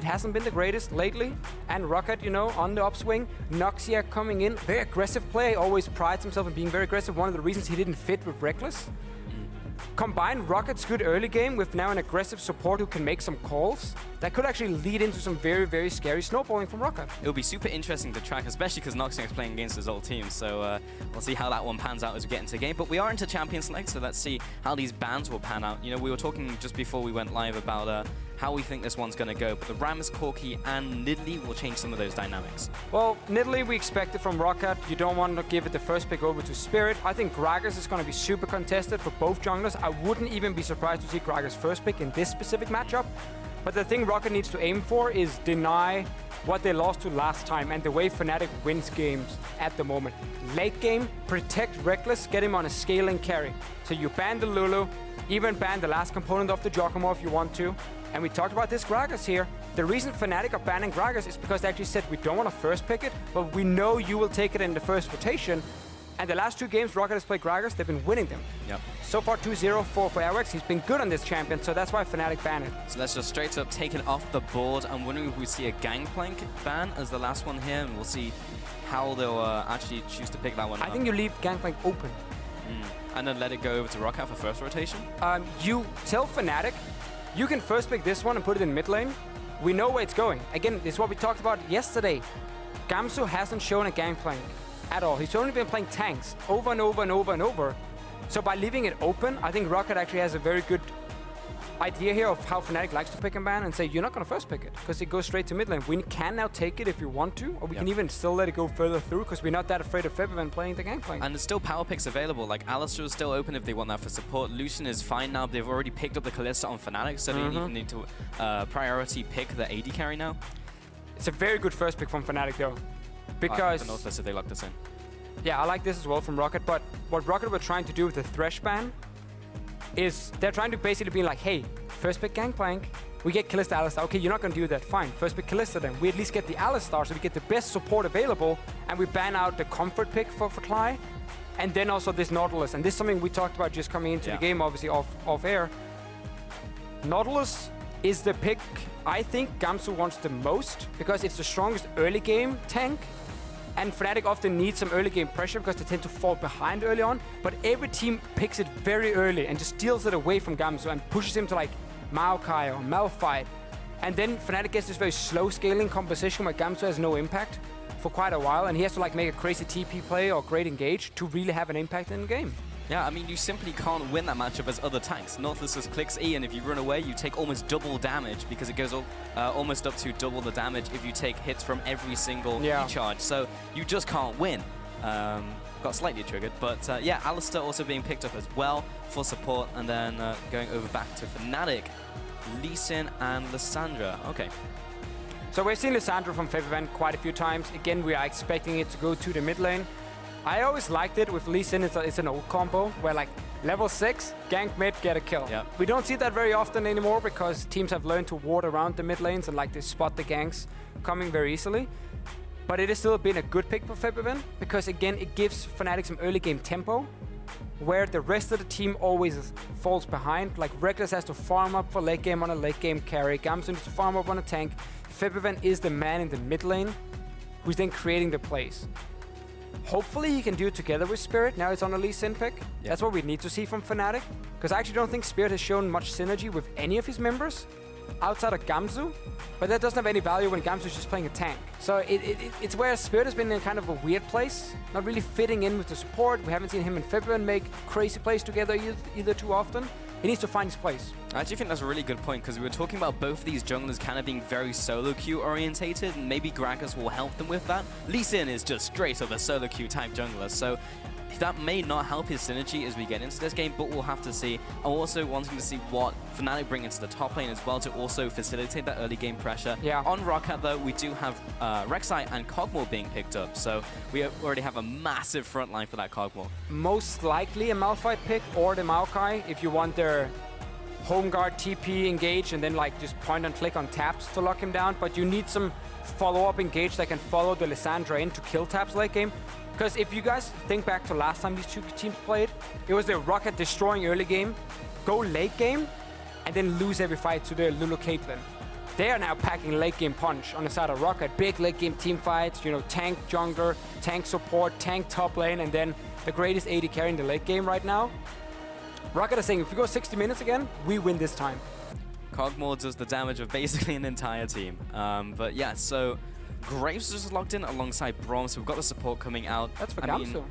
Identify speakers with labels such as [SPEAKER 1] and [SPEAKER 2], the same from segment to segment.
[SPEAKER 1] it hasn't been the greatest lately. And ROCCAT, you know, on the upswing. Noxia coming in, very aggressive play, always prides himself in being very aggressive. One of the reasons he didn't fit with Reckless. Combine ROCCAT's good early game with now an aggressive support who can make some calls. That could actually lead into some very, very scary snowballing from ROCCAT.
[SPEAKER 2] It'll be super interesting to track, especially because Noxia is playing against his old team. So we'll see how that one pans out as we get into the game. But we are into Champion Select, so let's see how these bans will pan out. You know, we were talking just before we went live about how we think this one's going to go. But the Rammus, Corki, and Nidalee will change some of those dynamics.
[SPEAKER 1] Well, Nidalee we expected from ROCCAT. You don't want to give it the first pick over to Spirit. I think Gragas is going to be super contested for both junglers. I wouldn't even be surprised to see Gragas' first pick in this specific matchup. But the thing ROCCAT needs to aim for is deny what they lost to last time and the way Fnatic wins games at the moment. Late game, protect Reckless, get him on a scaling carry. So you ban the Lulu, even ban the last component of the Giacomo if you want to. And we talked about this Gragas here. The reason Fnatic are banning Gragas is because they actually said we don't want to first pick it, but we know you will take it in the first rotation. And the last two games ROCCAT has played Gragas, they've been winning them.
[SPEAKER 2] Yep.
[SPEAKER 1] So far 2-0 for Airwax. He's been good on this champion, so that's why Fnatic banned it.
[SPEAKER 2] So let's just straight up take it off the board. I'm wondering if we see a Gangplank ban as the last one here, and we'll see how they'll actually choose to pick that one
[SPEAKER 1] I think you leave Gangplank open.
[SPEAKER 2] And then let it go over to ROCCAT for first rotation?
[SPEAKER 1] You tell Fnatic, you can first pick this one and put it in mid lane. We know where it's going. Again, this is what we talked about yesterday. Gamsu hasn't shown a Gangplank at all. He's only been playing tanks over and over and over and over. So by leaving it open, I think ROCCAT actually has a very good idea here of how Fnatic likes to pick and ban and say, you're not going to first pick it because it goes straight to mid lane. We can now take it if you want to, or we can even still let it go further through because we're not that afraid of FebiVan playing the Gangplank.
[SPEAKER 2] And there's still power picks available. Like Alistar is still open if they want that for support. Lucian is fine now. They've already picked up the Kalista on Fnatic, so they don't even need to priority pick the AD carry now.
[SPEAKER 1] It's a very good first pick from Fnatic though, because
[SPEAKER 2] the Northwest if they lock this in.
[SPEAKER 1] Yeah, I like this as well from ROCCAT, but what ROCCAT were trying to do with the Thresh ban is they're trying to basically be like, hey, first pick Gangplank, we get Kalista Alistar. Okay, you're not going to do that. Fine, first pick Kalista then. We at least get the Alistar, so we get the best support available, and we ban out the comfort pick for Cly, and then also this Nautilus. And this is something we talked about just coming into the game, obviously, off air. Nautilus is the pick I think Gamsu wants the most, because it's the strongest early game tank. And Fnatic often needs some early game pressure because they tend to fall behind early on. But every team picks it very early and just steals it away from Gamsu and pushes him to like Maokai or Malphite. And then Fnatic gets this very slow scaling composition where Gamsu has no impact for quite a while. And he has to like make a crazy TP play or great engage to really have an impact in the game.
[SPEAKER 2] Yeah, I mean, you simply can't win that matchup as other tanks. Nautilus just clicks E, and if you run away, you take almost double damage because it goes almost up to double the damage if you take hits from every single E charge. So you just can't win. Got slightly triggered, but yeah, Alistar also being picked up as well for support, and then going over back to Fnatic, Lee Sin and Lissandra. Okay.
[SPEAKER 1] So we've seen Lissandra from FebiVan quite a few times. Again, we are expecting it to go to the mid lane. I always liked it with Lee Sin. It's an old combo where like level 6, gank mid, get a kill.
[SPEAKER 2] Yep.
[SPEAKER 1] We don't see that very often anymore because teams have learned to ward around the mid lanes and like they spot the ganks coming very easily. But it has still been a good pick for FebiVan because again, it gives Fnatic some early game tempo where the rest of the team always falls behind. Like Reckless has to farm up for late game on a late game carry. Gamsu needs to farm up on a tank. FebiVan is the man in the mid lane who's then creating the plays. Hopefully he can do it together with Spirit. Now it's on a Lee Sin pick. That's what we need to see from Fnatic. Because I actually don't think Spirit has shown much synergy with any of his members outside of Gamsu. But that doesn't have any value when Gamsu is just playing a tank. So it's where Spirit has been in kind of a weird place. Not really fitting in with the support. We haven't seen him and FebiVan make crazy plays together either too often. He needs to find his place.
[SPEAKER 2] I actually think that's a really good point because we were talking about both of these junglers kind of being very solo queue orientated, and maybe Gragas will help them with that. Lee Sin is just straight up a solo queue type jungler, so that may not help his synergy as we get into this game, but we'll have to see. I'm also wanting to see what Fnatic bring into the top lane as well to also facilitate that early game pressure.
[SPEAKER 1] Yeah.
[SPEAKER 2] On ROCCAT though, we do have Rek'Sai and Kog'Maw being picked up, so we already have a massive front line for that Kog'Maw.
[SPEAKER 1] Most likely a Malphite pick or the Maokai if you want their home guard TP engage and then like just point and click on taps to lock him down, but you need some follow-up engage that can follow the Lissandra in to kill taps late game. Because if you guys think back to last time these two teams played, it was the ROCCAT destroying early game, go late game, and then lose every fight to the Lulu Caitlyn. they are now packing late game punch on the side of ROCCAT. Big late game team fights, you know, tank jungler, tank support, tank top lane, and then the greatest AD carry in the late game right now. ROCCAT is saying, if we go 60 minutes again, we win this time.
[SPEAKER 2] Cogmore does the damage of basically an entire team. But yeah, so Graves is just locked in alongside Braum, so we've got the support coming out.
[SPEAKER 1] That's for Gamsu.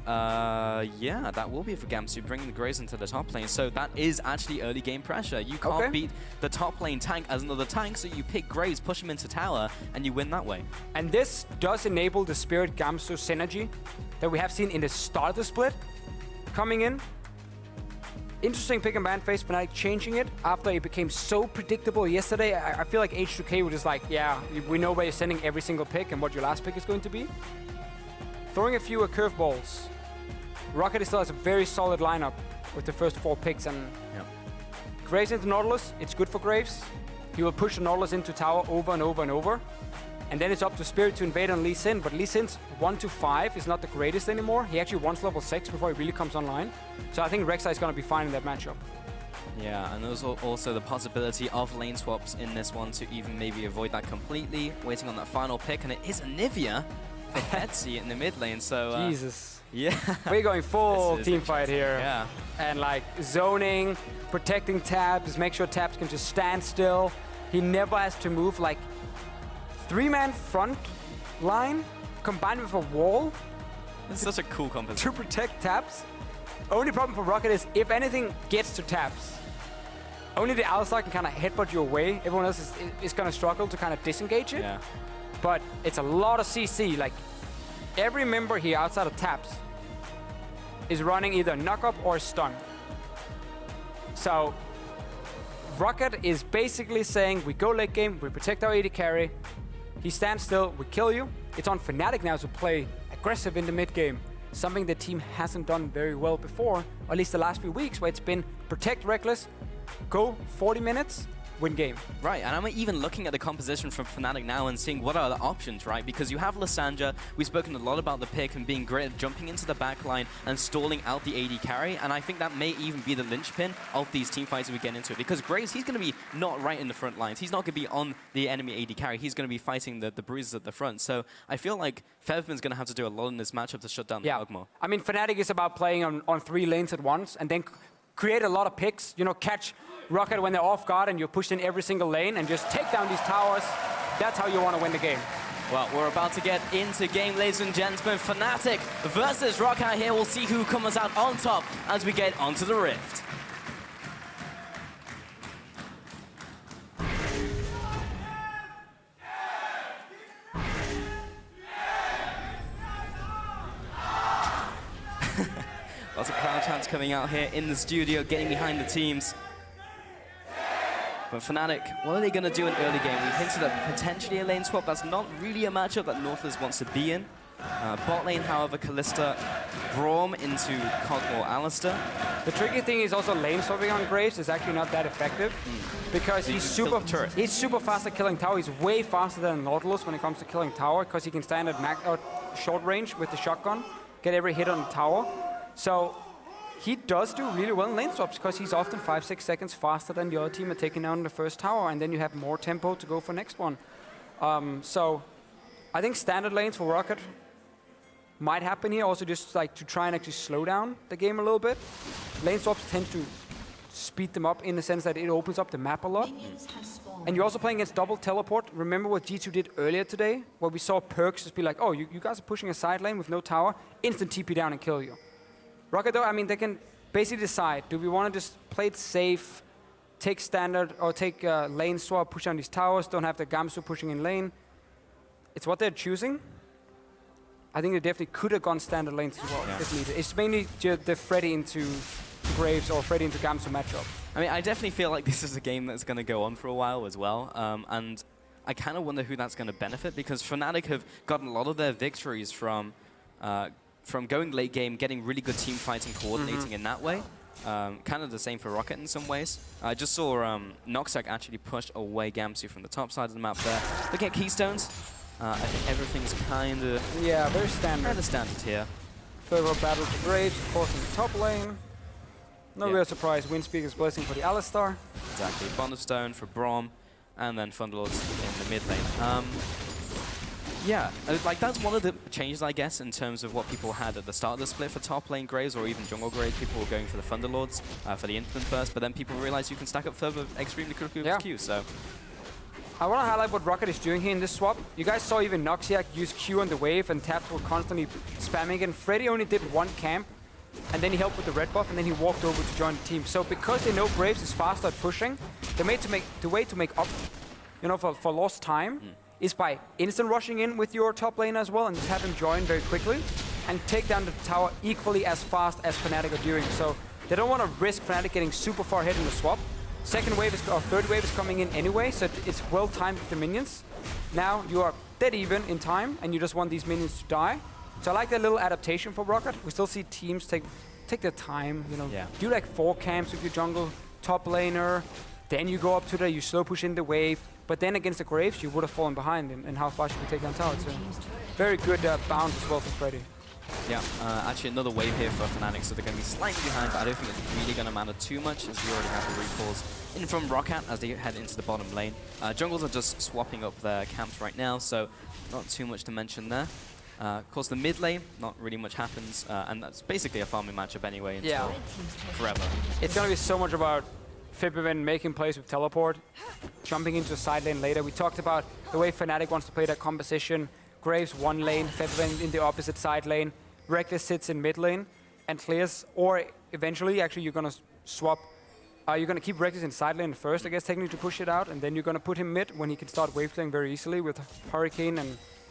[SPEAKER 2] Yeah, that will be for Gamsu, bringing the Graves into the top lane. So that is actually early game pressure. You can't beat the top lane tank as another tank, so you pick Graves, push him into tower, and you win that way.
[SPEAKER 1] And this does enable the Spirit Gamsu synergy that we have seen in the start of the split coming in. Interesting pick and ban phase, Fnatic changing it after it became so predictable yesterday. I feel like H2K were just like, yeah, we know where you're sending every single pick and what your last pick is going to be. Throwing a few curveballs. ROCCAT still has a very solid lineup with the first 4 picks, and Graves into Nautilus, it's good for Graves. He will push the Nautilus into tower over and over and over. And then it's up to Spirit to invade on Lee Sin, but Lee Sin's 1-5 is not the greatest anymore. He actually wants level 6 before he really comes online. So I think Rek'Sai is going to be fine in that matchup.
[SPEAKER 2] Yeah, and there's also the possibility of lane swaps in this one to even maybe avoid that completely, waiting on that final pick, and it is Anivia for Betsy in the mid lane, so...
[SPEAKER 1] Jesus.
[SPEAKER 2] Yeah.
[SPEAKER 1] We're going full team fight here.
[SPEAKER 2] Yeah.
[SPEAKER 1] And like zoning, protecting tabs, make sure tabs can just stand still. He never has to move, like 3-man front line combined with a wall.
[SPEAKER 2] It's such a cool composition.
[SPEAKER 1] To protect tabs. Only problem for ROCCAT is if anything gets to tabs, only the Alistar can kind of headbutt you away. Everyone else is going to struggle to kind of disengage it.
[SPEAKER 2] Yeah.
[SPEAKER 1] But it's a lot of CC. Like every member here outside of tabs is running either knock up or stun. So ROCCAT is basically saying we go late game, we protect our AD carry. He stands still, we kill you. It's on Fnatic now to play aggressive in the mid game. Something the team hasn't done very well before, or at least the last few weeks, where it's been protect Reckless, go 40 minutes, win game.
[SPEAKER 2] Right, and I'm even looking at the composition from Fnatic now and seeing what are the options, right? Because you have Lysandra, we've spoken a lot about the pick and being great at jumping into the backline and stalling out the AD carry, and I think that may even be the linchpin of these team fights as we get into it. Because Graves, he's going to be not right in the front lines. He's not going to be on the enemy AD carry. He's going to be fighting the bruises at the front. So I feel like Fevman's going to have to do a lot in this matchup to shut down the Cogmore.
[SPEAKER 1] I mean, Fnatic is about playing on 3 lanes at once and then create a lot of picks, you know, catch ROCCAT when they're off guard and you're pushed in every single lane and just take down these towers. That's how you want to win the game.
[SPEAKER 2] Well, we're about to get into game, ladies and gentlemen. Fnatic versus ROCCAT here. We'll see who comes out on top as we get onto the Rift. Lots of crowd chants coming out here in the studio, getting behind the teams. But Fnatic, what are they going to do in early game? We hinted at potentially a lane swap. That's not really a matchup that Nautilus wants to be in. Bot lane, however, Kalista, Braum into Cogmore Alistar.
[SPEAKER 1] The tricky thing is also lane swapping on Graves is actually not that effective because he's super fast at killing tower. He's way faster than Nautilus when it comes to killing tower because he can stand at short range with the shotgun, get every hit on the tower. So he does do really well in lane swaps because he's often 5-6 seconds faster than the other team at taking down the first tower, and then you have more tempo to go for next one. So I think standard lanes for ROCCAT might happen here, also just like to try and actually slow down the game a little bit. Lane swaps tend to speed them up in the sense that it opens up the map a lot. And you're also playing against double teleport. Remember what G2 did earlier today, where we saw Perks just be like, oh, you guys are pushing a side lane with no tower, instant TP down and kill you. ROCCAT though, I mean, they can basically decide, do we want to just play it safe, take standard, or take lane swap, push on these towers, don't have the Gamsu pushing in lane. It's what they're choosing. I think they definitely could have gone standard lanes as well, if needed. It's mainly the Freddy into Graves or Freddy into Gamsu matchup.
[SPEAKER 2] I mean, I definitely feel like this is a game that's going to go on for a while as well. And I kind of wonder who that's going to benefit, because Fnatic have gotten a lot of their victories from going late game, getting really good team fights and coordinating in that way. Kind of the same for ROCCAT in some ways. I just saw Noxac actually push away Gamsu from the top side of the map there. Look at Keystones. I think everything's kind of...
[SPEAKER 1] Yeah, very standard.
[SPEAKER 2] Kind of standard here.
[SPEAKER 1] Further battle to Graves, of course, in the top lane. No real surprise. Windspeaker's Blessing for the Alistar.
[SPEAKER 2] Exactly. Bond of Stone for Braum. and then Thunderlords in the mid lane. Yeah, like that's one of the changes, I guess, in terms of what people had at the start of the split for top lane Graves or even jungle Graves. People were going for the Thunderlords for the instant burst, but then people realized you can stack up further extremely quickly with Q, so...
[SPEAKER 1] I want to highlight what ROCCAT is doing here in this swap. You guys saw even Noxiac use Q on the wave, and Taps were constantly spamming, and Freddy only did one camp, and then he helped with the red buff, and then he walked over to join the team. So because they know Graves is faster at pushing, the way to make up, you know, for lost time is by instant rushing in with your top lane as well, and just have him join very quickly, and take down the tower equally as fast as Fnatic are doing. So they don't want to risk Fnatic getting super far ahead in the swap. Second wave is, or third wave is coming in anyway, so it's well timed with the minions. Now you are dead even in time, and you just want these minions to die. So I like that little adaptation for ROCCAT. We still see teams take their time, you know, do like 4 camps with your jungle top laner, then you go up to you slow push in the wave, but then against the Graves you would have fallen behind in how fast you could take down tower. So very good bounce as well for Freddy.
[SPEAKER 2] Yeah, actually another wave here for Fnatic, so they're going to be slightly behind, but I don't think it's really going to matter too much, as we already have the recalls in from ROCCAT as they head into the bottom lane. Jungles are just swapping up their camps right now, so not too much to mention there. Of course, the mid lane, not really much happens, and that's basically a farming matchup anyway until forever.
[SPEAKER 1] It's going to be so much about Fibben making plays with teleport, jumping into the side lane later. We talked about the way Fnatic wants to play that composition. Graves one lane, Fibben in the opposite side lane, Reckless sits in mid lane and clears, or eventually actually you're going to swap, you're going to keep Reckless in side lane first, I guess, technically to push it out, and then you're going to put him mid when he can start wave clearing very easily with Hurricane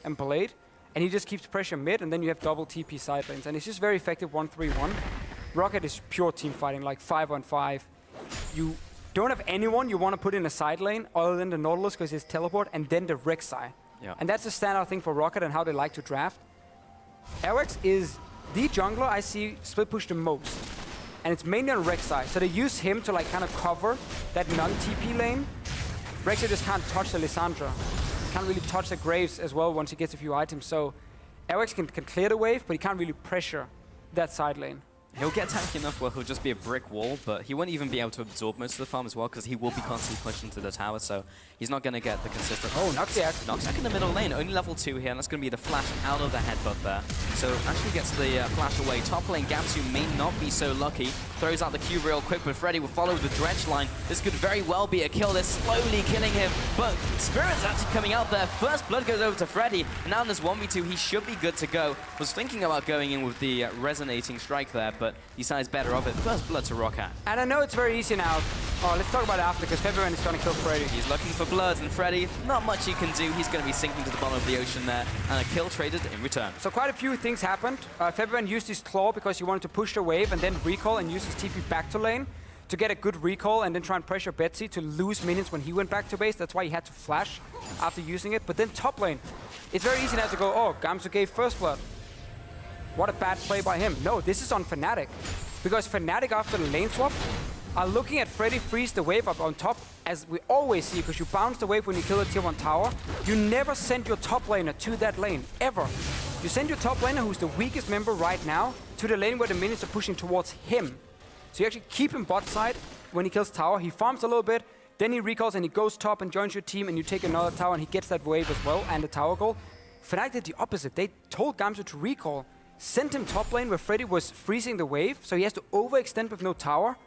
[SPEAKER 1] and Blade, and he just keeps pressure mid, and then you have double TP side lanes, and it's just very effective 1-3-1. ROCCAT is pure team fighting, like 5-on-5. You don't have anyone you want to put in a side lane other than the Nautilus because it's teleport, and then the Rek'Sai.
[SPEAKER 2] Yeah.
[SPEAKER 1] And that's a standout thing for ROCCAT and how they like to draft. ROC is the jungler I see split push the most. And it's mainly on Rek'Sai. So they use him to like kind of cover that non-TP lane. Rek'Sai just can't touch the Lissandra. Can't really touch the Graves as well once he gets a few items. So ROC can clear the wave, but he can't really pressure that side lane.
[SPEAKER 2] He'll get tanky enough where he'll just be a brick wall, but he won't even be able to absorb most of the farm as well because he will be constantly pushed into the tower, so he's not going to get the consistent...
[SPEAKER 1] Oh, Noxiac.
[SPEAKER 2] Noxiac in the middle lane, only level 2 here, and that's going to be the flash out of the headbutt there. So actually gets the flash away. Top lane Gamsu may not be so lucky. Throws out the Q real quick, but Freddy will follow the dredge line. This could very well be a kill. They're slowly killing him, but Spirit's actually coming out there. First blood goes over to Freddy, and now in this 1v2, he should be good to go. Was thinking about going in with the resonating strike there, but decides better of it. First blood to ROCCAT.
[SPEAKER 1] And I know it's very easy now. Oh, let's talk about it after, because February is going to kill Freddy.
[SPEAKER 2] He's looking for bloods, and Freddy, not much he can do. He's going to be sinking to the bottom of the ocean there, and a kill traded in return.
[SPEAKER 1] So quite a few things happened. February used his claw because he wanted to push the wave and then recall and use his TP back to lane to get a good recall and then try and pressure Betsy to lose minions when he went back to base. That's why he had to flash after using it. But then top lane, it's very easy now to go, oh, Gamsu gave first blood. What a bad play by him. No, this is on Fnatic. Because Fnatic after the lane swap are looking at Freddy freeze the wave up on top, as we always see, because you bounce the wave when you kill a tier 1 tower. You never send your top laner to that lane, ever. You send your top laner, who's the weakest member right now, to the lane where the minions are pushing towards him. So you actually keep him bot side when he kills tower. He farms a little bit, then he recalls and he goes top and joins your team, and you take another tower and he gets that wave as well and the tower goal. Fnatic did the opposite. They told Gamsu to recall, sent him top lane where Freddy was freezing the wave, so he has to overextend with no tower.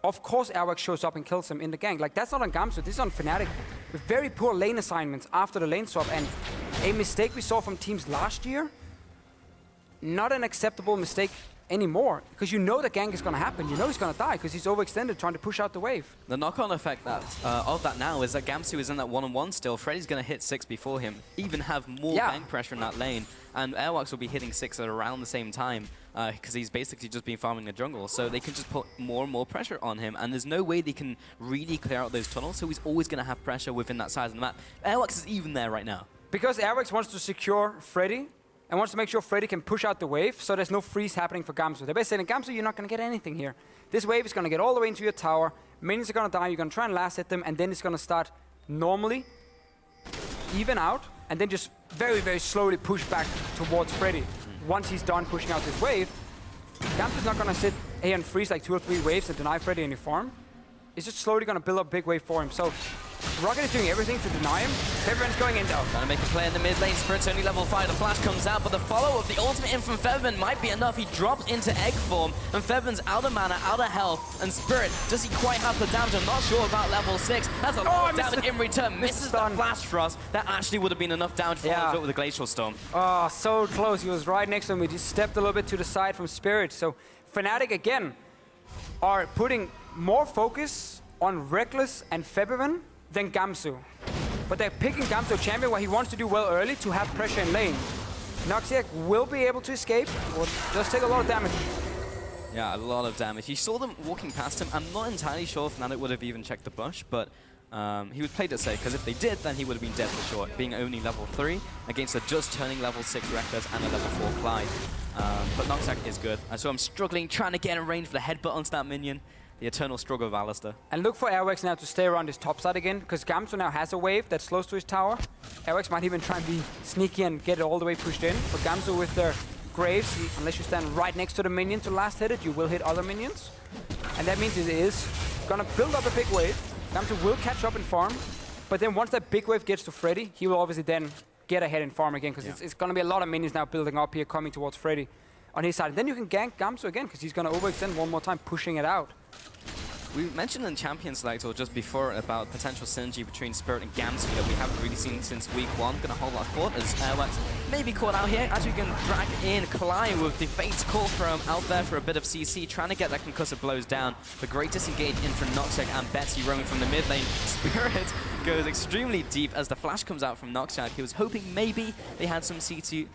[SPEAKER 1] Of course, ROC shows up and kills him in the gank. Like, that's not on Gamsu, this is on Fnatic. With very poor lane assignments after the lane swap, and a mistake we saw from teams last year. Not an acceptable mistake anymore, because you know the gank is going to happen. You know he's going to die because he's overextended trying to push out the wave.
[SPEAKER 2] The knock-on effect of that now is that Gamsu is in that one-on-one still. Freddy's going to hit 6 before him, even have more gank pressure in that lane, and Airwalks will be hitting 6 at around the same time because he's basically just been farming the jungle. So they can just put more and more pressure on him, and there's no way they can really clear out those tunnels, so he's always going to have pressure within that side of the map. Airwalks is even there right now.
[SPEAKER 1] Because Airwalks wants to secure Freddy, and wants to make sure Freddy can push out the wave, so there's no freeze happening for Gamsu. They're basically saying, Gamsu, you're not going to get anything here. This wave is going to get all the way into your tower, minions are going to die, you're going to try and last hit them, and then it's going to start normally, even out, and then just very, very slowly push back towards Freddy. Once he's done pushing out this wave, Gamsu's not going to sit here and freeze like 2 or 3 waves and deny Freddy any farm. It's just slowly going to build up a big wave for him. So ROCCAT is doing everything to deny him. Febiven's going in though.
[SPEAKER 2] Trying to make a play in the mid lane. Spirit's only level 5. The flash comes out, but the follow of the ultimate in from Febiven might be enough. He drops into egg form, and Febiven's out of mana, out of health. And Spirit, does he quite have the damage? I'm not sure about level 6. That's a lot of damage in return. Misses the flash thrust. That actually would have been enough damage for him with the Glacial Storm.
[SPEAKER 1] Oh, so close. He was right next to him. He just stepped a little bit to the side from Spirit. So Fnatic, again, are putting more focus on Reckless and Febiven than Gamsu. But they're picking Gamsu champion where he wants to do well early to have pressure in lane. Noxiac will be able to escape, will just take a lot of damage.
[SPEAKER 2] Yeah, a lot of damage. You saw them walking past him. I'm not entirely sure if Fnatic would have even checked the bush, but he would play it safe, because if they did, then he would have been dead for sure, being only level 3 against a just turning level 6 Reckless and a level 4 Clyde. But Noxiac is good. So I'm struggling, trying to get in range for the headbutt onto that minion. The eternal struggle of Alistar.
[SPEAKER 1] And look for Airwax now to stay around his top side again, because Gamsu now has a wave that's close to his tower. Airwax might even try and be sneaky and get it all the way pushed in. But Gamsu with their Graves, unless you stand right next to the minion to last hit it, you will hit other minions. And that means it is gonna build up a big wave. Gamsu will catch up in farm, but then once that big wave gets to Freddy, he will obviously then get ahead in farm again, because it's gonna be a lot of minions now building up here, coming towards Freddy on his side. And then you can gank Gamsu again, because he's gonna overextend one more time, pushing it out.
[SPEAKER 2] We mentioned in Champion Select or just before about potential synergy between Spirit and Gamsu that we haven't really seen since week 1. Gonna hold our thought as Airwax may be caught out here as we can drag in Clyde with the Fate's Call from out there for a bit of CC, trying to get that concussive blows down. The great disengage in from Noxiac and Betsy roaming from the mid lane. Spirit goes extremely deep as the flash comes out from Noxiac. He was hoping maybe they had some CC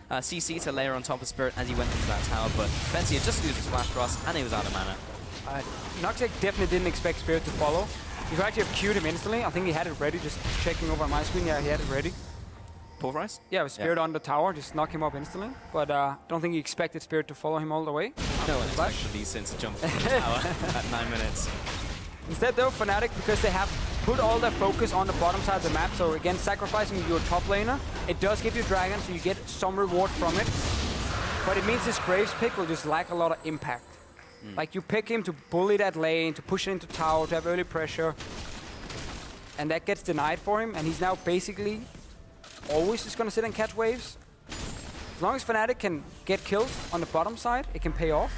[SPEAKER 2] to layer on top of Spirit as he went into that tower, but Betsy had just used his flash thrust and he was out of mana.
[SPEAKER 1] Noxiac definitely didn't expect Spirit to follow. He could actually have queued him instantly. I think he had it ready, just checking over my screen. Yeah, he had it ready.
[SPEAKER 2] Pulverize?
[SPEAKER 1] Yeah, with Spirit on the tower, just knock him up instantly. But I don't think he expected Spirit to follow him all the way.
[SPEAKER 2] No one expected Lee Sin to jump into the tower at 9 minutes.
[SPEAKER 1] Instead though, Fnatic, because they have put all their focus on the bottom side of the map, so again, sacrificing your top laner, it does give you Dragon, so you get some reward from it. But it means this Graves pick will just lack a lot of impact. Like, you pick him to bully that lane, to push it into tower, to have early pressure. And that gets denied for him, and he's now basically always just gonna sit and catch waves. As long as Fnatic can get killed on the bottom side, it can pay off.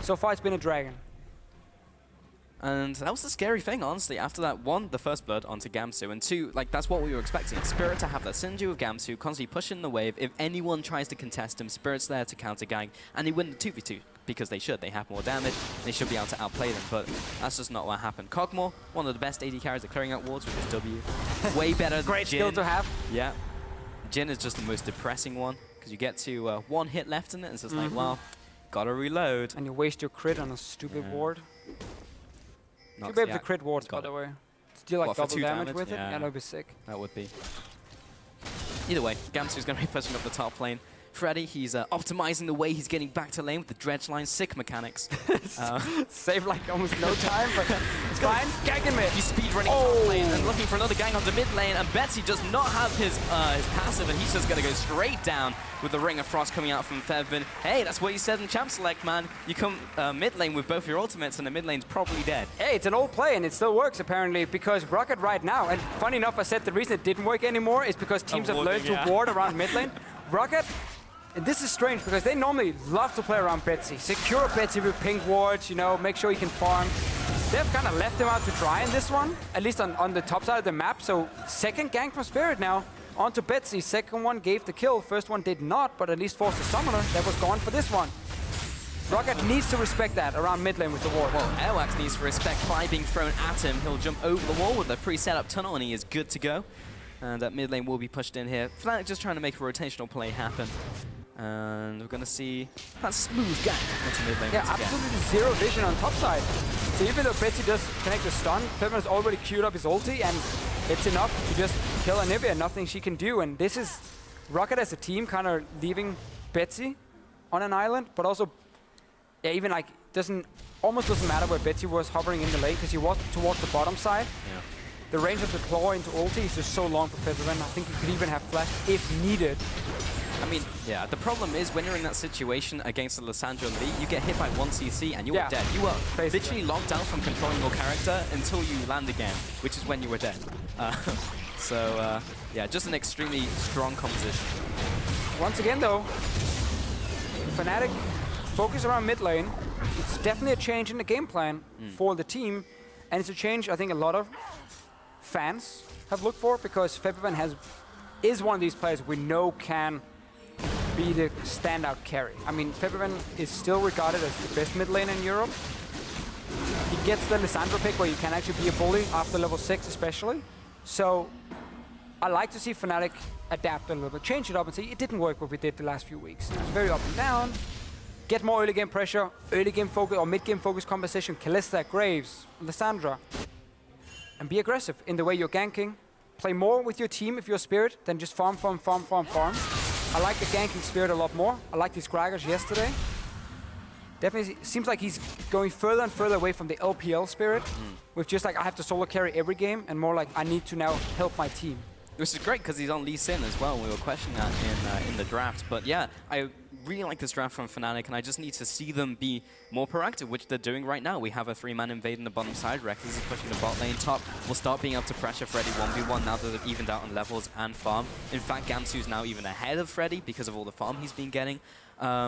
[SPEAKER 1] So far, it's been a Dragon.
[SPEAKER 2] And that was the scary thing, honestly. After that, 1, the first blood onto Gamsu, and 2, like, that's what we were expecting. Spirit to have that synergy with Gamsu, constantly pushing the wave. If anyone tries to contest him, Spirit's there to counter gang, and they win the 2v2, because they should. They have more damage, they should be able to outplay them, but that's just not what happened. Cogmore, one of the best AD carries at clearing out wards with his W. Way better than
[SPEAKER 1] Great
[SPEAKER 2] Jhin.
[SPEAKER 1] skill to have.
[SPEAKER 2] Yeah. Jhin is just the most depressing one, because you get to 1 hit left in it, and it's just like, well, gotta reload.
[SPEAKER 1] And you waste your crit on a stupid ward. Should be able to crit wards, by the way. Still like double damage with it? Yeah, that would be sick.
[SPEAKER 2] That would be. Either way, Gamsu's going to be pushing up the top lane. Freddy, he's optimizing the way he's getting back to lane with the dredge line, sick mechanics.
[SPEAKER 1] Save like almost no time, but it's fine. Gang in mid.
[SPEAKER 2] He's speed running top lane and looking for another gang on the mid lane, and Betsy does not have his passive, and he's just going to go straight down with the Ring of Frost coming out from Febiven. Hey, that's what you said in Champ Select, man. You come mid lane with both your ultimates, and the mid lane's probably dead. Hey,
[SPEAKER 1] it's an old play, and it still works, apparently, because ROCCAT right now, and funny enough, I said the reason it didn't work anymore is because teams have learned to ward around mid lane. ROCCAT, this is strange, because they normally love to play around Betsy. Secure Betsy with pink wards, you know, make sure he can farm. They've kind of left him out to dry in this one, at least on the top side of the map. So second gank from Spirit now onto Betsy. Second one gave the kill, first one did not, but at least forced the summoner that was gone for this one. ROCCAT needs to respect that around mid lane with the ward.
[SPEAKER 2] Well, Airwax needs to respect Clyde being thrown at him. He'll jump over the wall with a pre-set up tunnel, and he is good to go. And that mid lane will be pushed in here. Fnatic just trying to make a rotational play happen. And we're going to see that smooth gank into mid lane.
[SPEAKER 1] Yeah, absolutely zero vision on top side. So even though Betsy does connect a stun, Febiven has already queued up his ulti, and it's enough to just kill Anivia, nothing she can do. And this is ROCCAT as a team kind of leaving Betsy on an island, but also, yeah, even like, almost doesn't matter where Betsy was hovering in the lane, because he was towards the bottom side.
[SPEAKER 2] Yeah.
[SPEAKER 1] The range of the claw into ulti is just so long for Febiven. I think he could even have flash if needed.
[SPEAKER 2] I mean, yeah, the problem is when you're in that situation against the Lissandra and Lee, you get hit by 1 CC and you are dead. You are literally locked out from controlling your character until you land again, which is when you were dead. Yeah, just an extremely strong composition.
[SPEAKER 1] Once again, though, Fnatic focus around mid lane. It's definitely a change in the game plan for the team, and it's a change I think a lot of fans have looked for, because Febiven is one of these players we know can be the standout carry. I mean, Febiven is still regarded as the best mid lane in Europe. He gets the Lissandra pick where you can actually be a bully after level 6 especially. So I like to see Fnatic adapt a little bit, change it up and say it didn't work what we did the last few weeks. It was very up and down. Get more early game pressure, early game focus or mid game focus composition, Kalista, Graves, Lissandra. And be aggressive in the way you're ganking. Play more with your team if you're Spirit than just farm. I like the ganking Spirit a lot more. I like these Graggers yesterday. Definitely seems like he's going further and further away from the LPL Spirit, with just like I have to solo carry every game, and more like I need to now help my team.
[SPEAKER 2] Which is great because he's on Lee Sin as well. We were questioning that in the draft. But yeah, I really like this draft from Fnatic, and I just need to see them be more proactive, which they're doing right now. We have a 3-man invade in the bottom side. Reckless is pushing the bot lane top. We'll start being able to pressure Freddy 1v1 now that they've evened out on levels and farm. In fact, Gamsu's now even ahead of Freddy because of all the farm he's been getting.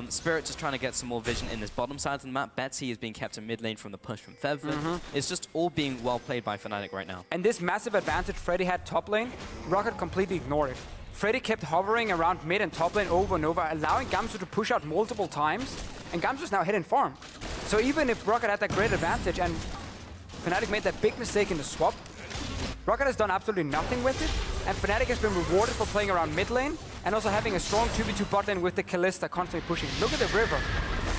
[SPEAKER 2] Spirit just trying to get some more vision in this bottom side of the map. Betsy is being kept in mid lane from the push from Febiven. It's just all being well played by Fnatic right now.
[SPEAKER 1] And this massive advantage Freddy had top lane, ROCCAT completely ignored it. Freddy kept hovering around mid and top lane over and over, allowing Gamsu to push out multiple times, and Gamsu's now hit and farm. So even if ROCCAT had that great advantage and Fnatic made that big mistake in the swap, ROCCAT has done absolutely nothing with it, and Fnatic has been rewarded for playing around mid lane and also having a strong 2v2 bot lane with the Kalista constantly pushing. Look at the river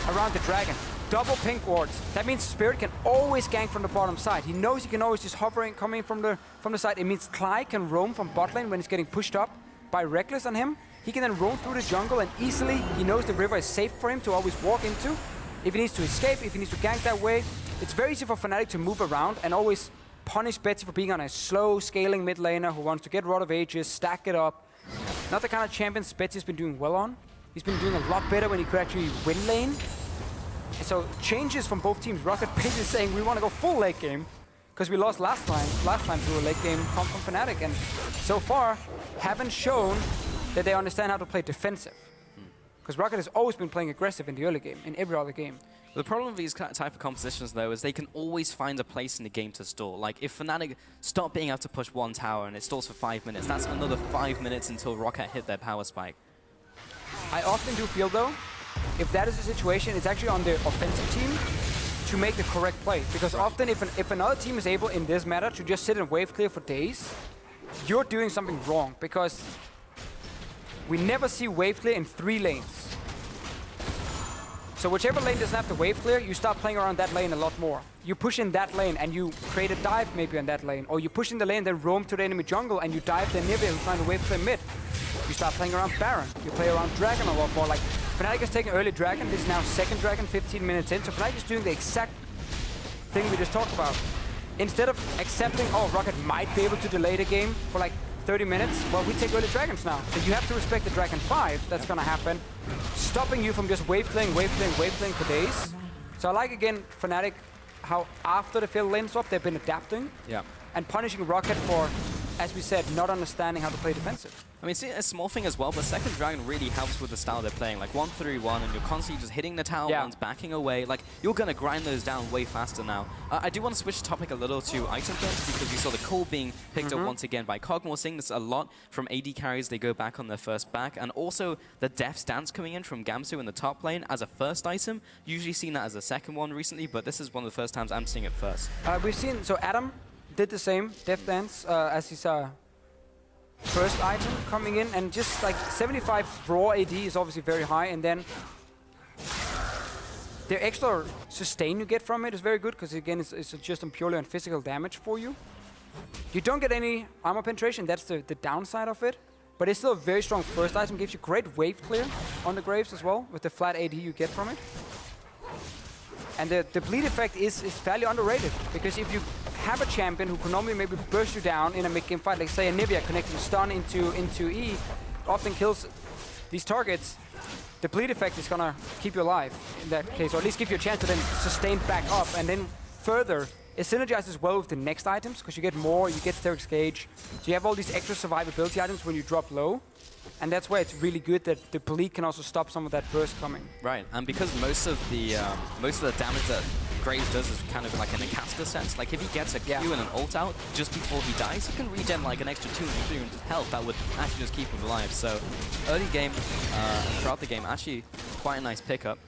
[SPEAKER 1] around the dragon. Double pink wards. That means Spirit can always gank from the bottom side. He knows he can always just hovering, coming from the side. It means Clyde can roam from bot lane when he's getting pushed up by Reckless on him. He can then roam through the jungle and easily, he knows the river is safe for him to always walk into. If he needs to escape, if he needs to gank that way, it's very easy for Fnatic to move around and always punish Betsy for being on a slow scaling mid laner who wants to get Rod of Ages, stack it up. Not the kind of champions Betsy's been doing well on. He's been doing a lot better when he could actually win lane. And so changes from both teams. ROCCAT basically saying we want to go full late game because we lost last time through a late game come from Fnatic, and so far haven't shown that they understand how to play defensive. Because ROCCAT has always been playing aggressive in the early game, in every other game.
[SPEAKER 2] The problem with these type of compositions, though, is they can always find a place in the game to stall. Like, if Fnatic stop being able to push one tower and it stalls for 5 minutes, that's another 5 minutes until ROCCAT hit their power spike.
[SPEAKER 1] I often do feel, though, if that is the situation, it's actually on the offensive team to make the correct play. Because often, if another team is able, in this matter, to just sit and wave clear for days, you're doing something wrong. Because we never see wave clear in 3 lanes. So whichever lane doesn't have the wave clear, you start playing around that lane a lot more. You push in that lane and you create a dive maybe on that lane. Or you push in the lane, then roam to the enemy jungle and you dive the Nivea who's trying to wave clear mid. You start playing around Baron. You play around Dragon a lot more. Like, Fnatic has taken early Dragon. This is now second Dragon, 15 minutes in. So Fnatic is doing the exact thing we just talked about. Instead of accepting, oh, ROCCAT might be able to delay the game for like 30 minutes, well, we take early Dragons now. So you have to respect the Dragon 5 that's gonna happen, stopping you from just wave playing for days. So I like, again, Fnatic, how after the failed lane swap, they've been adapting and punishing ROCCAT for, as we said, not understanding how to play defensive.
[SPEAKER 2] I mean, it's a small thing as well, but second Dragon really helps with the style they're playing. Like 1-3-1, and you're constantly just hitting the tower ones, backing away. Like, you're going to grind those down way faster now. I do want to switch the topic a little to item games, because we saw the call being picked up once again by Cogmore. We're seeing this a lot from AD carries. They go back on their first back. And also the Death Stance coming in from Gamsu in the top lane as a first item. Usually seen that as a second one recently, but this is one of the first times I'm seeing it first.
[SPEAKER 1] We've seen, so Adam did the same, Death Dance, as his first item coming in, and just like 75 raw AD is obviously very high, and then the extra sustain you get from it is very good, because again it's just purely on physical damage for you. You don't get any armor penetration, that's the downside of it, but it's still a very strong first item, gives you great wave clear on the Graves as well, with the flat AD you get from it. And the bleed effect is fairly underrated, because if you have a champion who can normally maybe burst you down in a mid-game fight, like say a Nivea connecting stun into E, often kills these targets, the bleed effect is gonna keep you alive in that case, or at least give you a chance to then sustain back up, and then further, it synergizes well with the next items, because you get more, you get Steric's Gauge, so you have all these extra survivability items when you drop low, and that's why it's really good that the bleed can also stop some of that burst coming.
[SPEAKER 2] Right, and because most of the damage that Graves does is kind of like in a caster sense. Like if he gets a Q and an ult out just before he dies, he can regen like an extra 200, 300 health that would actually just keep him alive. So early game and throughout the game, actually quite a nice pickup.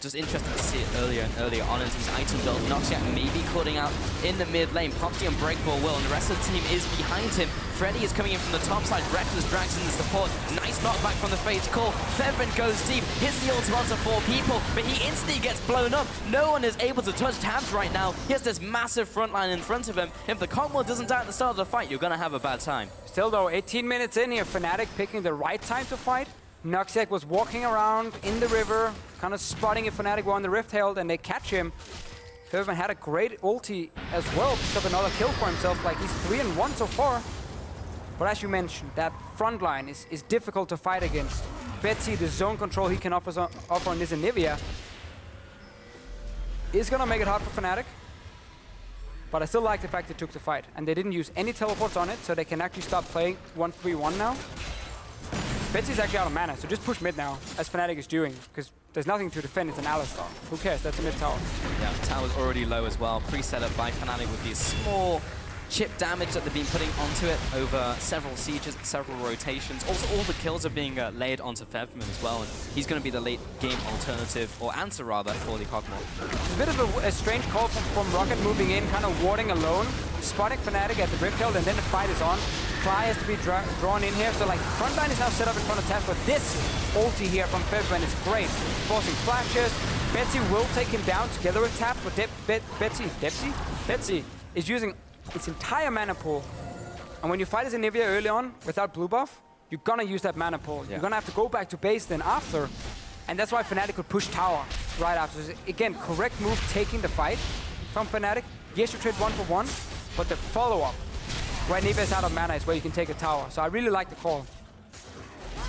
[SPEAKER 2] Just interesting to see it earlier and earlier on into these item builds. ROCCAT maybe cutting out in the mid lane. Pops the Unbreakable will, and the rest of the team is behind him. Freddy is coming in from the top side. Reckless drags in the support. Nice knockback from the Fate's Call. Fevin goes deep, hits the ultimate onto 4 people, but he instantly gets blown up. No one is able to touch tabs right now. He has this massive front line in front of him. If the Cogwheel doesn't die at the start of the fight, you're going to have a bad time.
[SPEAKER 1] Still though, 18 minutes in here, Fnatic picking the right time to fight. ROCCAT was walking around in the river, kind of spotting if Fnatic were on the Rift Herald, and they catch him. Fevin had a great ulti as well, picked up another kill for himself, like he's 3-1 so far. But as you mentioned, that front line is difficult to fight against. Betsy, the zone control he can offer on this Anivia is gonna make it hard for Fnatic. But I still like the fact they took the fight, and they didn't use any teleports on it, so they can actually start playing 1-3-1 now. Betsy's actually out of mana, so just push mid now, as Fnatic is doing, because there's nothing to defend, it's an Alistar. Who cares, that's a mid tower.
[SPEAKER 2] Yeah, the tower's already low as well, pre-set up by Fnatic with these small chip damage that they've been putting onto it over several sieges, several rotations. Also, all the kills are being laid onto Fevman as well, and he's going to be the late game alternative, or answer rather, for the Cogwheel.
[SPEAKER 1] It's a bit of a strange call from ROCCAT moving in, kind of warding alone, spotting Fnatic at the Rift Herald, and then the fight is on. Fly has to be drawn in here, so like frontline is now set up in front of tabs, but this ulti here from Fevman is great. Forcing flashes, Betsy will take him down together with tabs, but Betsy is using its entire mana pool. And when you fight as Anivia early on without blue buff, you're gonna use that mana pool. Yeah. You're gonna have to go back to base then after. And that's why Fnatic could push tower right after. So again, correct move taking the fight from Fnatic. Yes, you trade 1-for-1, but the follow-up where Anivia is out of mana is where you can take a tower. So I really like the call.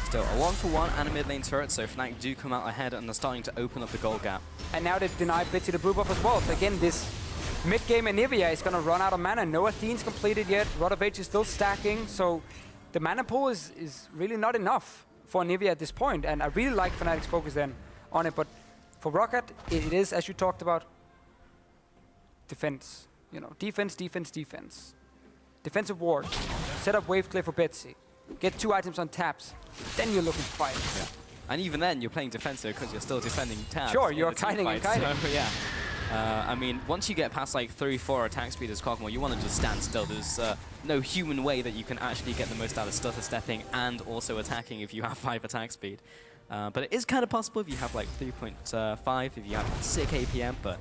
[SPEAKER 2] Still a 1-for-1 and a mid lane turret, so Fnatic do come out ahead and are starting to open up the goal gap.
[SPEAKER 1] And now they've denied Bitsy the blue buff as well. So again, this mid-game Anivia is going to run out of mana. No Athene's completed yet. Rod of Age is still stacking. So the mana pool is really not enough for Anivia at this point. And I really like Fnatic's focus then on it. But for ROCCAT, it is, as you talked about, defense. You know, defense, defense, defense. Defensive ward. Set up wave clear for Betsy. Get 2 items on taps. Then you're looking to fight. Yeah.
[SPEAKER 2] And even then, you're playing defensive because you're still defending tabs.
[SPEAKER 1] Sure, you're kiting and kiting.
[SPEAKER 2] So, yeah. I mean, once you get past like 3-4 attack speed as Cogwheel, you want to just stand still. There's no human way that you can actually get the most out of stutter stepping and also attacking if you have 5 attack speed. But it is kind of possible if you have like 3.5, if you have sick APM, but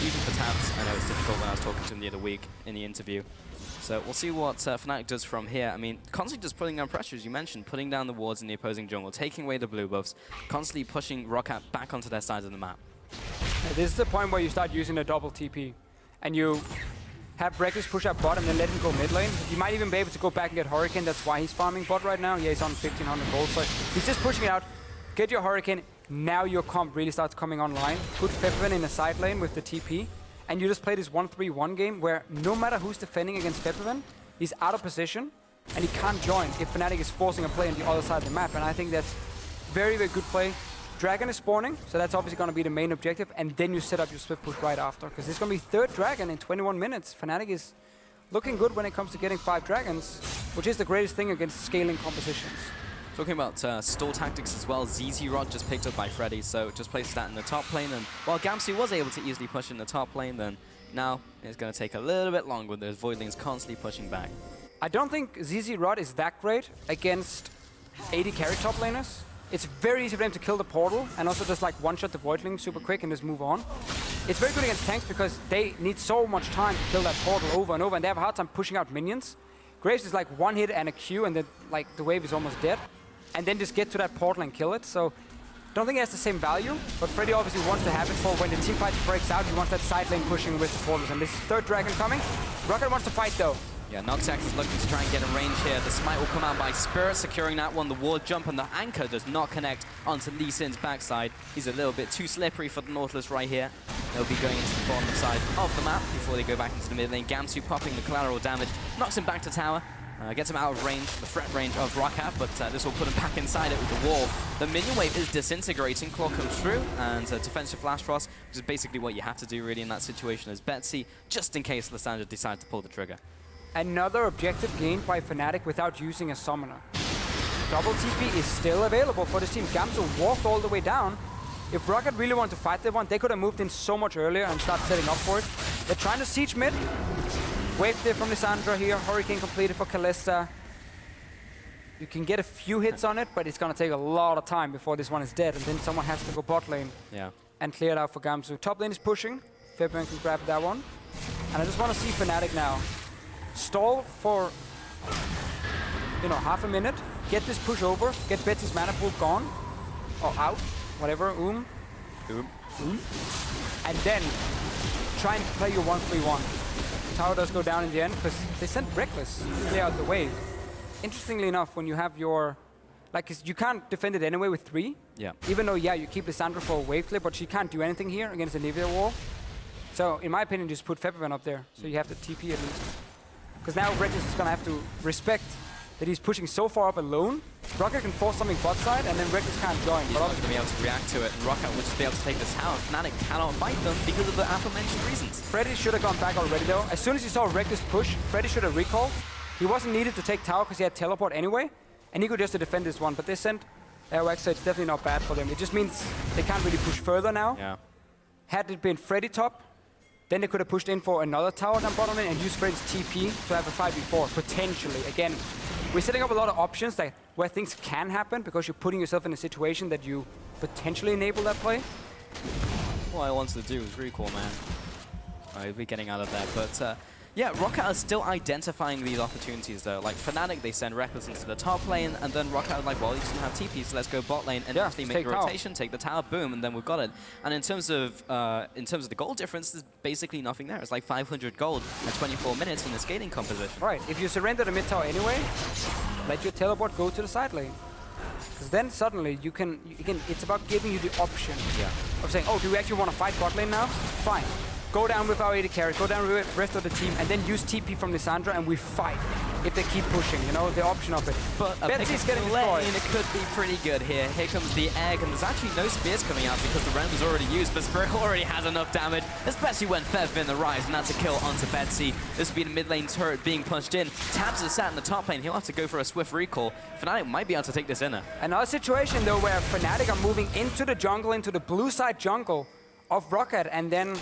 [SPEAKER 2] even for tabs, I know it's difficult when I was talking to him the other week in the interview. So we'll see what Fnatic does from here. I mean, constantly just putting down pressure, as you mentioned, putting down the wards in the opposing jungle, taking away the blue buffs, constantly pushing ROCCAT back onto their side of the map.
[SPEAKER 1] This is the point where you start using a double TP, and you have Reckless push up bot and then let him go mid lane. You might even be able to go back and get Hurricane. That's why he's farming bot right now. Yeah, he's on 1500 gold, so he's just pushing it out. Get your Hurricane. Now your comp really starts coming online. Put Fevin in a side lane with the TP, and you just play this 1-3-1 game where no matter who's defending against Fevin, he's out of position and he can't join if Fnatic is forcing a play on the other side of the map. And I think that's very, very good play. Dragon is spawning, so that's obviously going to be the main objective, and then you set up your split push right after, because this is going to be 3rd dragon in 21 minutes. Fnatic is looking good when it comes to getting 5 dragons, which is the greatest thing against scaling compositions.
[SPEAKER 2] Talking about stall tactics as well, ZZ Rod just picked up by Freddy, so just places that in the top lane, and while Gamsu was able to easily push in the top lane, then now it's going to take a little bit longer with those Voidlings constantly pushing back. I
[SPEAKER 1] don't think ZZ Rod is that great against 80 carry top laners. It's very easy for them to kill the portal and also just like one-shot the Voidling super quick and just move on. It's very good against tanks because they need so much time to kill that portal over and over, and they have a hard time pushing out minions. Graves is like 1 hit and a Q, and then like the wave is almost dead. And then just get to that portal and kill it. So don't think it has the same value, but Freddy obviously wants to have it for when the team fight breaks out. He wants that side lane pushing with the portals. And this 3rd dragon coming. ROCCAT wants to fight though.
[SPEAKER 2] Yeah, Noxax is looking to try and get a range here. The smite will come out by Spirit, securing that one. The ward jump and the anchor does not connect onto Lee Sin's backside. He's a little bit too slippery for the Nautilus right here. They'll be going into the bottom side of the map before they go back into the mid lane. Gamsu popping the collateral damage, knocks him back to tower. Gets him out of range, the threat range of ROCCAT, but this will put him back inside it with the wall. The minion wave is disintegrating, Claw comes through, and defensive Flash Frost, which is basically what you have to do really in that situation as Betsy, just in case Lysandra decides to pull the trigger.
[SPEAKER 1] Another objective gained by Fnatic without using a summoner. Double TP is still available for this team. Gamsu walked all the way down. If ROCCAT really wanted to fight that one, they could have moved in so much earlier and started setting up for it. They're trying to siege mid. Wave there from Lysandra here. Hurricane completed for Kalista. You can get a few hits on it, but it's going to take a lot of time before this one is dead. And then someone has to go bot lane and clear it out for Gamsu. Top lane is pushing. Fabian can grab that one. And I just want to see Fnatic now stall for, half a minute. Get this push over. Get Betsy's mana pool gone. Or out. Whatever. And then try and play your 1-3-1. Tower does go down in the end because they sent Reckless to clear out the wave. Interestingly enough, when you have your... you can't defend it anyway with 3.
[SPEAKER 2] Yeah.
[SPEAKER 1] Even though, you keep Lysandra for a wave clear, but she can't do anything here against the Nivea wall. So, in my opinion, just put Febivan up there. So you have to TP at least. Because now Reckless is going to have to respect that he's pushing so far up alone. ROCCAT can force something bot side, and then Reckless can't join.
[SPEAKER 2] He's not going to be able to react to it, and ROCCAT will just be able to take this tower. Fnatic cannot fight them because of the aforementioned reasons.
[SPEAKER 1] Freddy should have gone back already, though. As soon as he saw Reckless push, Freddy should have recalled. He wasn't needed to take tower because he had teleport anyway, and he could just defend this one. But they sent Airwax, so it's definitely not bad for them. It just means they can't really push further now.
[SPEAKER 2] Yeah.
[SPEAKER 1] Had it been Freddy top, then they could have pushed in for another tower down bottom lane and used Freddy's TP to have a 5v4, potentially. Again, we're setting up a lot of options where things can happen because you're putting yourself in a situation that you potentially enable that play.
[SPEAKER 2] All I wanted to do was recall, man. I'll be getting out of there, but yeah, ROCCAT is still identifying these opportunities though. Like Fnatic, they send Reckless into the top lane, and then ROCCAT is like, well, you just don't have TP, so let's go bot lane and actually make a rotation, take the tower, boom, and then we've got it. And in terms of the gold difference, there's basically nothing there. It's like 500 gold at 24 minutes in the scaling composition.
[SPEAKER 1] Right. If you surrender the mid tower anyway, let your teleport go to the side lane. Because then suddenly you can it's about giving you the option of saying, oh, do we actually want to fight bot lane now? Fine. Go down with our AD carry, go down with the rest of the team, and then use TP from Lysandra, and we fight if they keep pushing, the option of it.
[SPEAKER 2] But
[SPEAKER 1] Betsy's getting destroyed.
[SPEAKER 2] It could be pretty good here. Here comes the egg, and there's actually no spears coming out because the round was already used, but Spirit already has enough damage, especially when Fev in the rise, and that's a kill onto Betsy. This will be the mid lane turret being punched in. Tabs is sat in the top lane. He'll have to go for a swift recall. Fnatic might be able to take this inner.
[SPEAKER 1] Another situation, though, where Fnatic are moving into the jungle, into the blue side jungle of ROCCAT, and then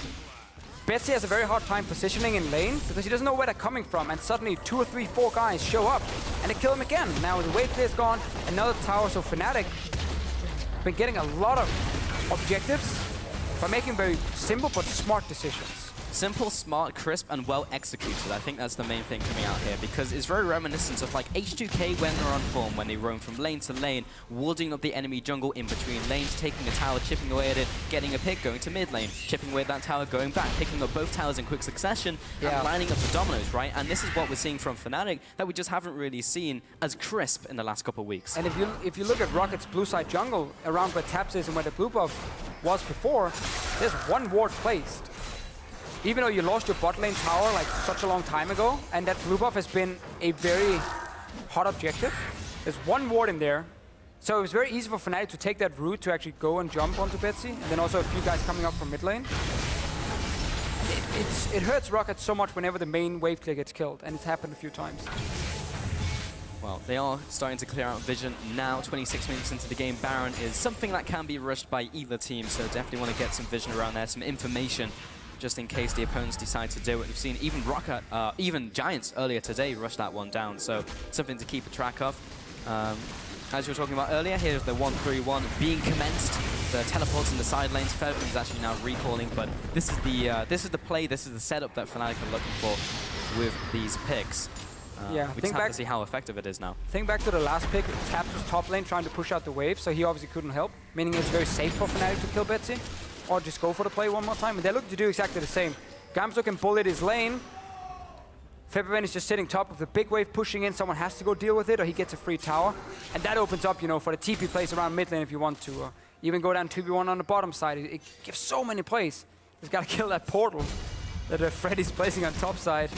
[SPEAKER 1] Betsy has a very hard time positioning in lane because he doesn't know where they're coming from, and suddenly 2 or 3, 4 guys show up and they kill him again. Now the wave clear is gone, another tower, so Fnatic been getting a lot of objectives by making very simple but smart decisions.
[SPEAKER 2] Simple, smart, crisp, and well executed. I think that's the main thing coming out here because it's very reminiscent of like H2K when they're on form, when they roam from lane to lane, warding up the enemy jungle in between lanes, taking a tower, chipping away at it, getting a pick, going to mid lane, chipping away at that tower, going back, picking up both towers in quick succession, and lining up the dominoes, right? And this is what we're seeing from Fnatic that we just haven't really seen as crisp in the last couple of weeks.
[SPEAKER 1] And if you look at ROCCAT's blue side jungle, around where Taps is and where the blue buff was before, there's one ward placed. Even though you lost your bot lane tower like such a long time ago, and that blue buff has been a very hot objective, there's one ward in there. So it was very easy for Fnatic to take that route to actually go and jump onto Betsy, and then also a few guys coming up from mid lane. It hurts ROCCAT so much whenever the main wave clear gets killed, and it's happened a few times.
[SPEAKER 2] Well, they are starting to clear out vision now. 26 minutes into the game, Baron is something that can be rushed by either team, so definitely want to get some vision around there, some information, just in case the opponents decide to do it. We've seen even ROCCAT, even Giants earlier today rush that one down, so something to keep a track of. As you were talking about earlier, here's the 1-3-1 being commenced. The teleports in the side lanes. Febivan is actually now recalling, but this is the play, this is the setup that Fnatic are looking for with these picks. We just have to see how effective it is now.
[SPEAKER 1] Think back to the last pick. Taps was top lane trying to push out the wave, so he obviously couldn't help, meaning it's very safe for Fnatic to kill Betsy. Or just go for the play one more time, and they're looking to do exactly the same. Gamsu can bullet his lane, Fnatic is just sitting top of the big wave pushing in. Someone has to go deal with it, or he gets a free tower. And that opens up, you know, for the TP plays around mid lane if you want to. Even go down 2v1 on the bottom side. It gives so many plays. Just gotta kill that portal that Freddy's placing on top side.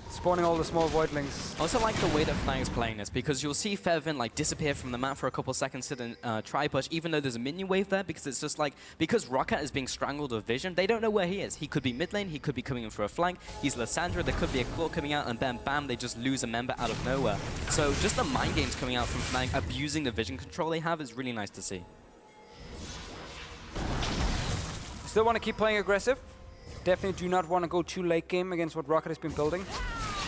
[SPEAKER 1] Spawning all the small voidlings.
[SPEAKER 2] I also like the way that Fnatic's playing this, because you'll see Fevin like disappear from the map for a couple seconds, sit and try push, even though there's a minion wave there, because it's just like, because ROCCAT is being strangled with vision, they don't know where he is. He could be mid lane, he could be coming in for a flank, he's Lissandra, there could be a claw coming out, and then bam, they just lose a member out of nowhere. So just the mind games coming out from Fnatic, abusing the vision control they have, is really nice to see.
[SPEAKER 1] Still want to keep playing aggressive. Definitely do not want to go too late game against what ROCCAT has been building.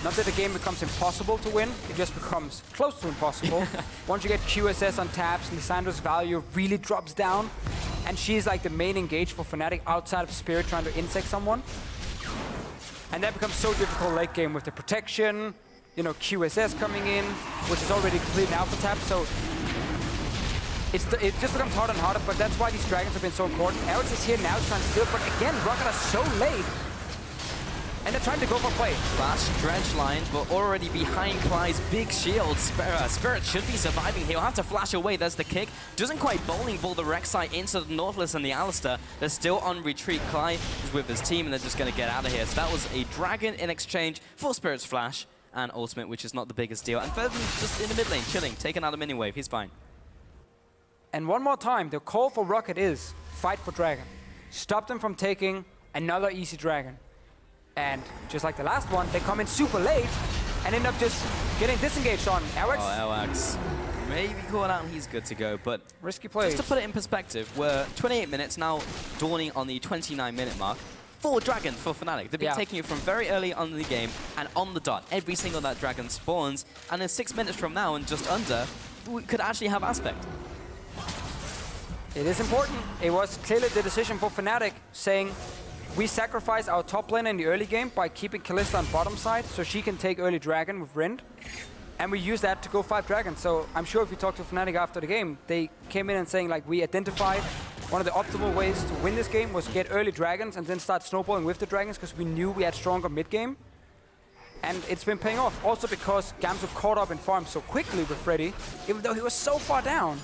[SPEAKER 1] Not that the game becomes impossible to win, it just becomes close to impossible. Once you get QSS on taps, Lissandra's value really drops down, and she's like the main engage for Fnatic outside of Spirit trying to insect someone. And that becomes so difficult late game with the protection, you know, QSS coming in, which is already completed alpha tap, so it just becomes harder and harder, but that's why these dragons have been so important. Alex is here now trying to steal, but again, ROCCAT are so late. And they're trying to go for play.
[SPEAKER 2] Flash, dredge line, but already behind Clyde's big shield. Spirit should be surviving. He'll have to flash away. There's the kick. Doesn't quite bowling ball the Rek'Sai into the Nautilus and the Alistair. They're still on retreat. Clyde is with his team, and they're just going to get out of here. So that was a dragon in exchange for Spirit's flash and ultimate, which is not the biggest deal. And Fervent's just in the mid lane, chilling, taking out a mini wave. He's fine.
[SPEAKER 1] And one more time, the call for ROCCAT is fight for dragon. Stop them from taking another easy dragon. And just like the last one, they come in super late and end up just getting disengaged on Alex.
[SPEAKER 2] Oh, Alex. Maybe caught out and he's good to go, but
[SPEAKER 1] risky play.
[SPEAKER 2] Just to put it in perspective, we're 28 minutes now, dawning on the 29-minute mark. 4 dragons for Fnatic. They've been taking it from very early on in the game and on the dot. Every single that dragon spawns, and in 6 minutes from now and just under, we could actually have Aspect.
[SPEAKER 1] It is important. It was clearly the decision for Fnatic, saying we sacrifice our top lane in the early game by keeping Kalista on bottom side so she can take early dragon with Rind. And we use that to go 5 dragons. So I'm sure if you talk to Fnatic after the game, they came in and saying like we identified one of the optimal ways to win this game was to get early dragons and then start snowballing with the dragons because we knew we had stronger mid game. And it's been paying off. Also because Gamsu caught up in farm so quickly with Freddy, even though he was so far down.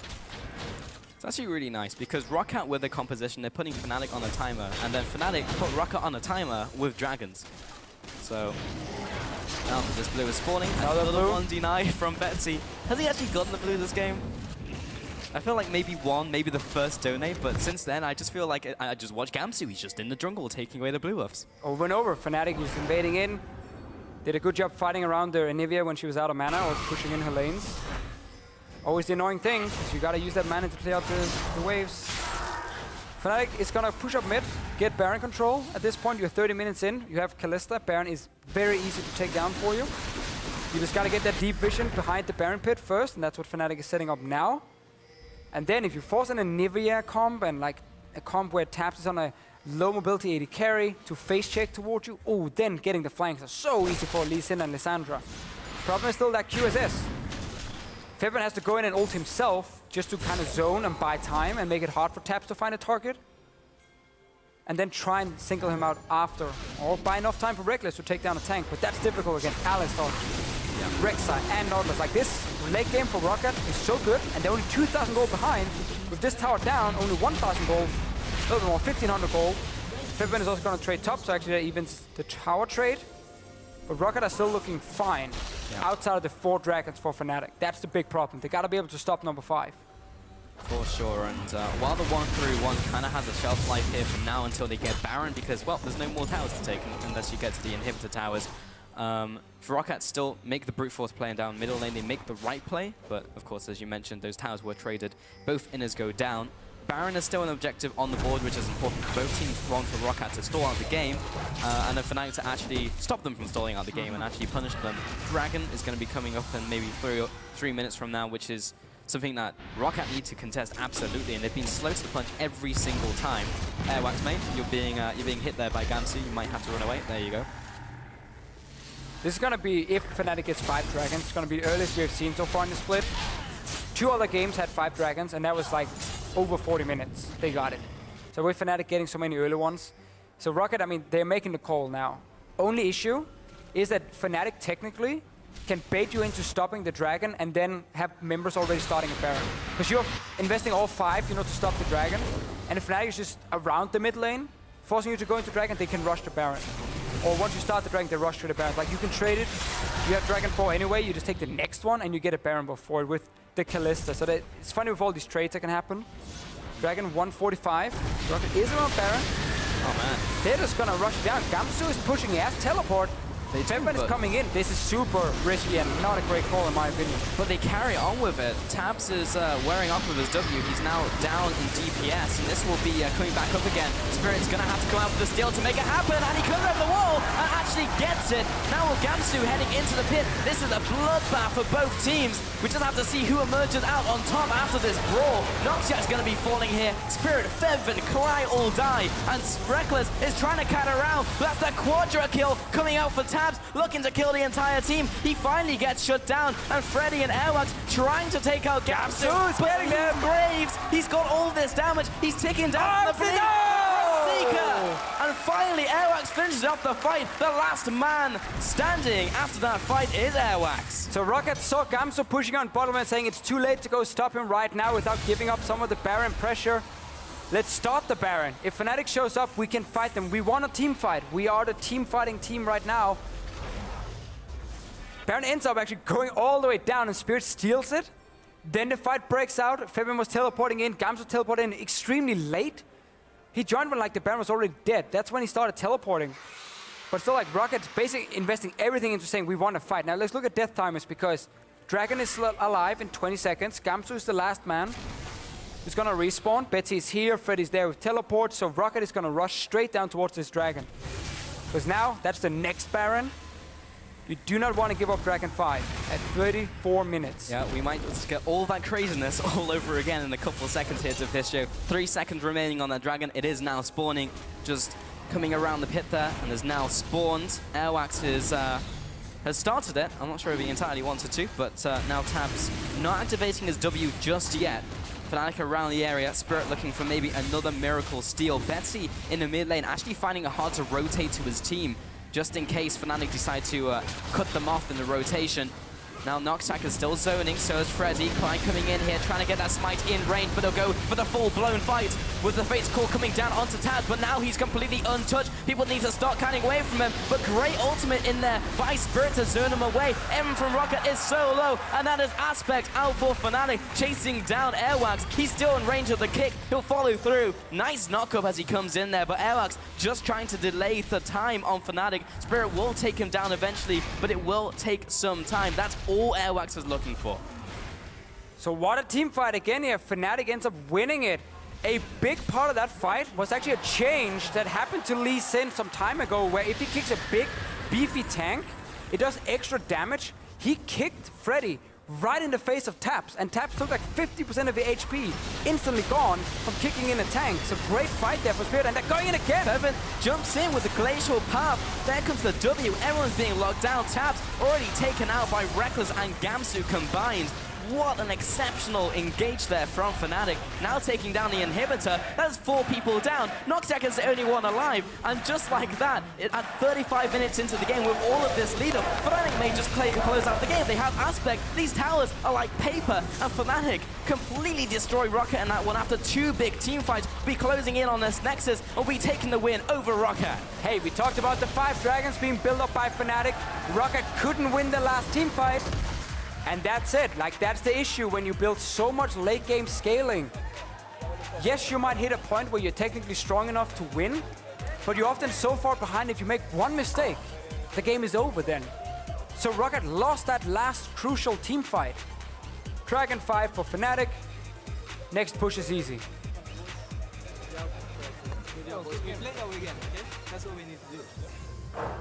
[SPEAKER 2] It's actually really nice because ROCCAT with the composition, they're putting Fnatic on a timer, and then Fnatic put ROCCAT on a timer with dragons. So now this blue is spawning. Another blue 1d9 from Betsy. Has he actually gotten the blue this game? I feel like maybe one, maybe the first donate, but since then I just feel like I just watch Gamsu. He's just in the jungle taking away the blue buffs.
[SPEAKER 1] Over and over, Fnatic was invading in. Did a good job fighting around the Anivia when she was out of mana or pushing in her lanes. Always the annoying thing, is you gotta use that mana to clear out the waves. Fnatic is gonna push up mid, get Baron control. At this point, you're 30 minutes in. You have Kalista. Baron is very easy to take down for you. You just gotta get that deep vision behind the Baron pit first, and that's what Fnatic is setting up now. And then if you force an Anivia comp and like a comp where taps is on a low mobility AD carry to face check towards you, oh, then getting the flanks are so easy for Lee Sin and Lissandra. Problem is still that QSS. Fevin has to go in and ult himself just to kind of zone and buy time and make it hard for taps to find a target. And then try and single him out after. Or buy enough time for Reckless to take down a tank, but that's difficult against Alistair, Rek'Sai, and Nautilus. Like this late game for ROCCAT is so good, and they're only 2,000 gold behind. With this tower down, only 1,000 gold, a little bit more, 1,500 gold. Fevin is also going to trade top, so actually that evens the tower trade. But ROCCAT are still looking fine outside of the 4 dragons for Fnatic. That's the big problem. They gotta be able to stop number 5.
[SPEAKER 2] For sure, and while the 1-3-1 kind of has a shelf life here from now until they get Baron, because, well, there's no more towers to take unless you get to the inhibitor towers. For ROCCAT still make the brute force playing down middle lane, they make the right play, but of course, as you mentioned, those towers were traded. Both inners go down. Baron is still an objective on the board, which is important for both teams. One for ROCCAT to stall out the game, and then Fnatic to actually stop them from stalling out the game and actually punish them. Dragon is going to be coming up in maybe 3 minutes from now, which is something that ROCCAT need to contest absolutely, and they've been slow to the punch every single time. Airwax mate, you're being hit there by Gamsu. You might have to run away. There you go.
[SPEAKER 1] This is gonna be, if Fnatic gets 5 dragons, it's gonna be the earliest we've seen so far in the split. 2 other games had 5 dragons, and that was like over 40 minutes. They got it. So with Fnatic getting so many early ones. So ROCCAT, I mean, they're making the call now. Only issue is that Fnatic technically can bait you into stopping the dragon and then have members already starting a Baron. Because you're investing all 5, to stop the dragon. And if Fnatic is just around the mid lane, forcing you to go into dragon, they can rush the Baron. Or once you start the dragon, they rush to the Baron. Like, you can trade it. You have dragon 4 anyway, you just take the next one and you get a Baron before it with the Kalista. So it's funny with all these trades that can happen. Dragon 145. Rocket is around Baron.
[SPEAKER 2] Oh man.
[SPEAKER 1] They're just gonna rush down. Gamsu is pushing ass teleport. Everyone is coming in. This is super risky and not a great call in my opinion.
[SPEAKER 2] But they carry on with it. Tabs is wearing off of his W. He's now down in DPS, and this will be coming back up again. Spirit's going to have to come out for the steal to make it happen, and he comes over the wall and actually gets it. Now with Gamsu heading into the pit, this is a bloodbath for both teams. We just have to see who emerges out on top after this brawl. Noxia's going to be falling here. Spirit, Fev, and Cry all die, and Spreckless is trying to cat around. That's the Quadra kill coming out for Tabs. Looking to kill the entire team. He finally gets shut down, and Freddy and Airwax trying to take out Gamsu. But he Braves, he's got all this damage. He's ticking down the blink. And finally, Airwax finishes off the fight. The last man standing after that fight is Airwax.
[SPEAKER 1] So ROCCAT saw Gamsu pushing on bottom and saying it's too late to go stop him right now without giving up some of the Baron pressure. Let's start the Baron. If Fnatic shows up, we can fight them. We want a team fight. We are the team fighting team right now. Baron ends up actually going all the way down and Spirit steals it. Then the fight breaks out. Fabian was teleporting in. Gamsu teleported in extremely late. He joined when the Baron was already dead. That's when he started teleporting. But still, ROCCAT's basically investing everything into saying we want to fight. Now let's look at death timers because Dragon is alive in 20 seconds. Gamsu is the last man. He's gonna respawn. Betsy is here. Freddy's there with teleport. So ROCCAT is gonna rush straight down towards this dragon. Because now that's the next Baron. You do not want to give up Dragon 5 at 34 minutes.
[SPEAKER 2] Yeah, we might just get all that craziness all over again in a couple of seconds here to this show. 3 seconds remaining on that dragon. It is now spawning, just coming around the pit there, and is now spawned. Airwax has started it. I'm not sure if he entirely wanted to, but now Tabs not activating his W just yet. Fnatic around the area, Spirit looking for maybe another miracle steal. Betsy in the mid lane, actually finding it hard to rotate to his team, just in case Fnatic decide to cut them off in the rotation. Now Noxac is still zoning, so is Freddy. Klein coming in here, trying to get that smite in range, but they'll go for the full-blown fight with the Fate's Call coming down onto Tabs, but now he's completely untouched. People need to start cutting away from him, but great ultimate in there by Spirit to zone him away. M from ROCCAT is so low, and that is Aspect out for Fnatic, chasing down Airwax. He's still in range of the kick. He'll follow through. Nice knock-up as he comes in there, but Airwax just trying to delay the time on Fnatic. Spirit will take him down eventually, but it will take some time. That's all Airwax is looking for.
[SPEAKER 1] So what a team fight again here. Fnatic ends up winning it. A big part of that fight was actually a change that happened to Lee Sin some time ago, where if he kicks a big, beefy tank, it does extra damage. He kicked Freddy right in the face of Taps, and Taps took 50% of the HP, instantly gone from kicking in a tank. So great fight there for Spirit, and they're going in again.
[SPEAKER 2] Bevan jumps in with the glacial path. There comes the W. Everyone's being locked down. Taps already taken out by Reckless and Gamsu combined. What an exceptional engage there from Fnatic. Now taking down the inhibitor. That's 4 people down. Noxiac is the only one alive. And just like that, at 35 minutes into the game with all of this lead up, Fnatic may just close out the game. They have Aspect. These towers are like paper. And Fnatic completely destroy ROCCAT in that one after 2 big team fights. Be closing in on this Nexus and be taking the win over ROCCAT.
[SPEAKER 1] Hey, we talked about the 5 dragons being built up by Fnatic. ROCCAT couldn't win the last team fight. And that's it. That's the issue when you build so much late game scaling. Yes, you might hit a point where you're technically strong enough to win, but you're often so far behind if you make one mistake, the game is over then. So ROCCAT lost that last crucial team fight. Dragon 5 for Fnatic. Next push is easy.
[SPEAKER 3] We play that again, okay? That's what we need to do.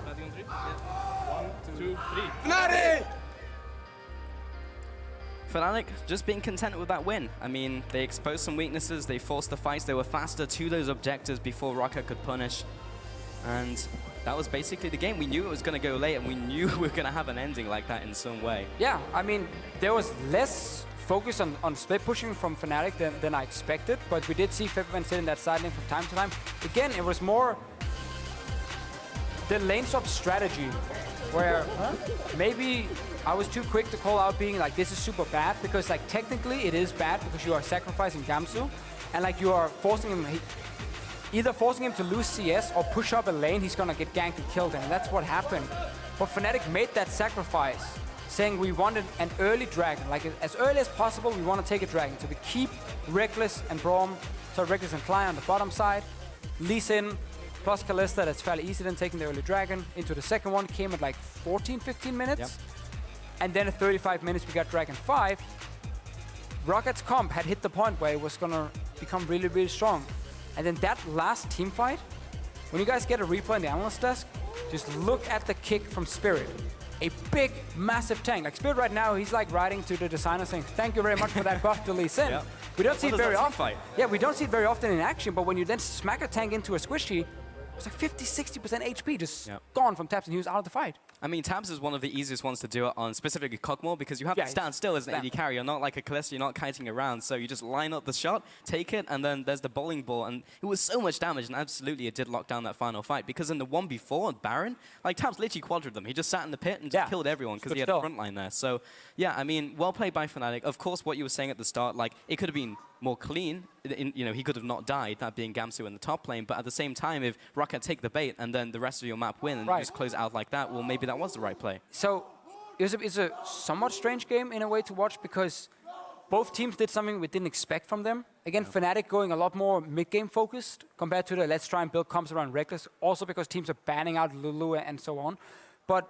[SPEAKER 3] Starting on 3? Yeah. 1, 2, 3. Fnatic!
[SPEAKER 2] Fnatic just being content with that win. I mean, they exposed some weaknesses, they forced the fights, they were faster to those objectives before ROCCAT could punish. And that was basically the game. We knew it was going to go late, and we knew we were going to have an ending like that in some way.
[SPEAKER 1] Yeah, I mean, there was less focus on split pushing from Fnatic than I expected, but we did see FNC in that side lane from time to time. Again, it was more the lane swap strategy where maybe I was too quick to call out being like, this is super bad, because like technically it is bad because you are sacrificing Gamsu, and like you are forcing him, either forcing him to lose CS or push up a lane, he's gonna get ganked and killed, and that's what happened. But Fnatic made that sacrifice, saying we wanted an early dragon, like as early as possible, we want to take a dragon. So we keep Reckless and Braum, so Reckless and Fly on the bottom side, Lee Sin plus Kalista, that's fairly easy then taking the early dragon. Into the second one, came at like 14, 15 minutes. Yep. And then at 35 minutes, we got Dragon 5. ROCCAT's comp had hit the point where it was gonna become really, really strong. And then that last team fight, when you guys get a replay in the analyst desk, just look at the kick from Spirit. A big, massive tank. Like Spirit right now, he's like writing to the designer saying, thank you very much for that buff to Lee Sin. Yep. We don't see it very often. Yeah, we don't see it very often in action, but when you then smack a tank into a squishy, it's like 50, 60% HP just gone from Tabs, and he was out of the fight.
[SPEAKER 2] I mean, Tabs is one of the easiest ones to do it on, specifically Cogmore, because you have to stand still as an AD carry. You're not like a Kalista, you're not kiting around. So you just line up the shot, take it, and then there's the bowling ball. And it was so much damage, and absolutely it did lock down that final fight. Because in the 1v4, Baron, like Tabs literally quadred them. He just sat in the pit and just killed everyone because he had the front line there. So yeah, I mean, well played by Fnatic. Of course, what you were saying at the start, like it could have been more clean. You know, he could have not died, that being Gamsu in the top lane. But at the same time, if ROCCAT take the bait and then the rest of your map win and you just close it out like that, well, maybe that was the right play.
[SPEAKER 1] So it's a somewhat strange game in a way to watch, because both teams did something we didn't expect from them. Again, Fnatic going a lot more mid-game focused compared to the let's try and build comps around Reckless, also because teams are banning out Lulu and so on. But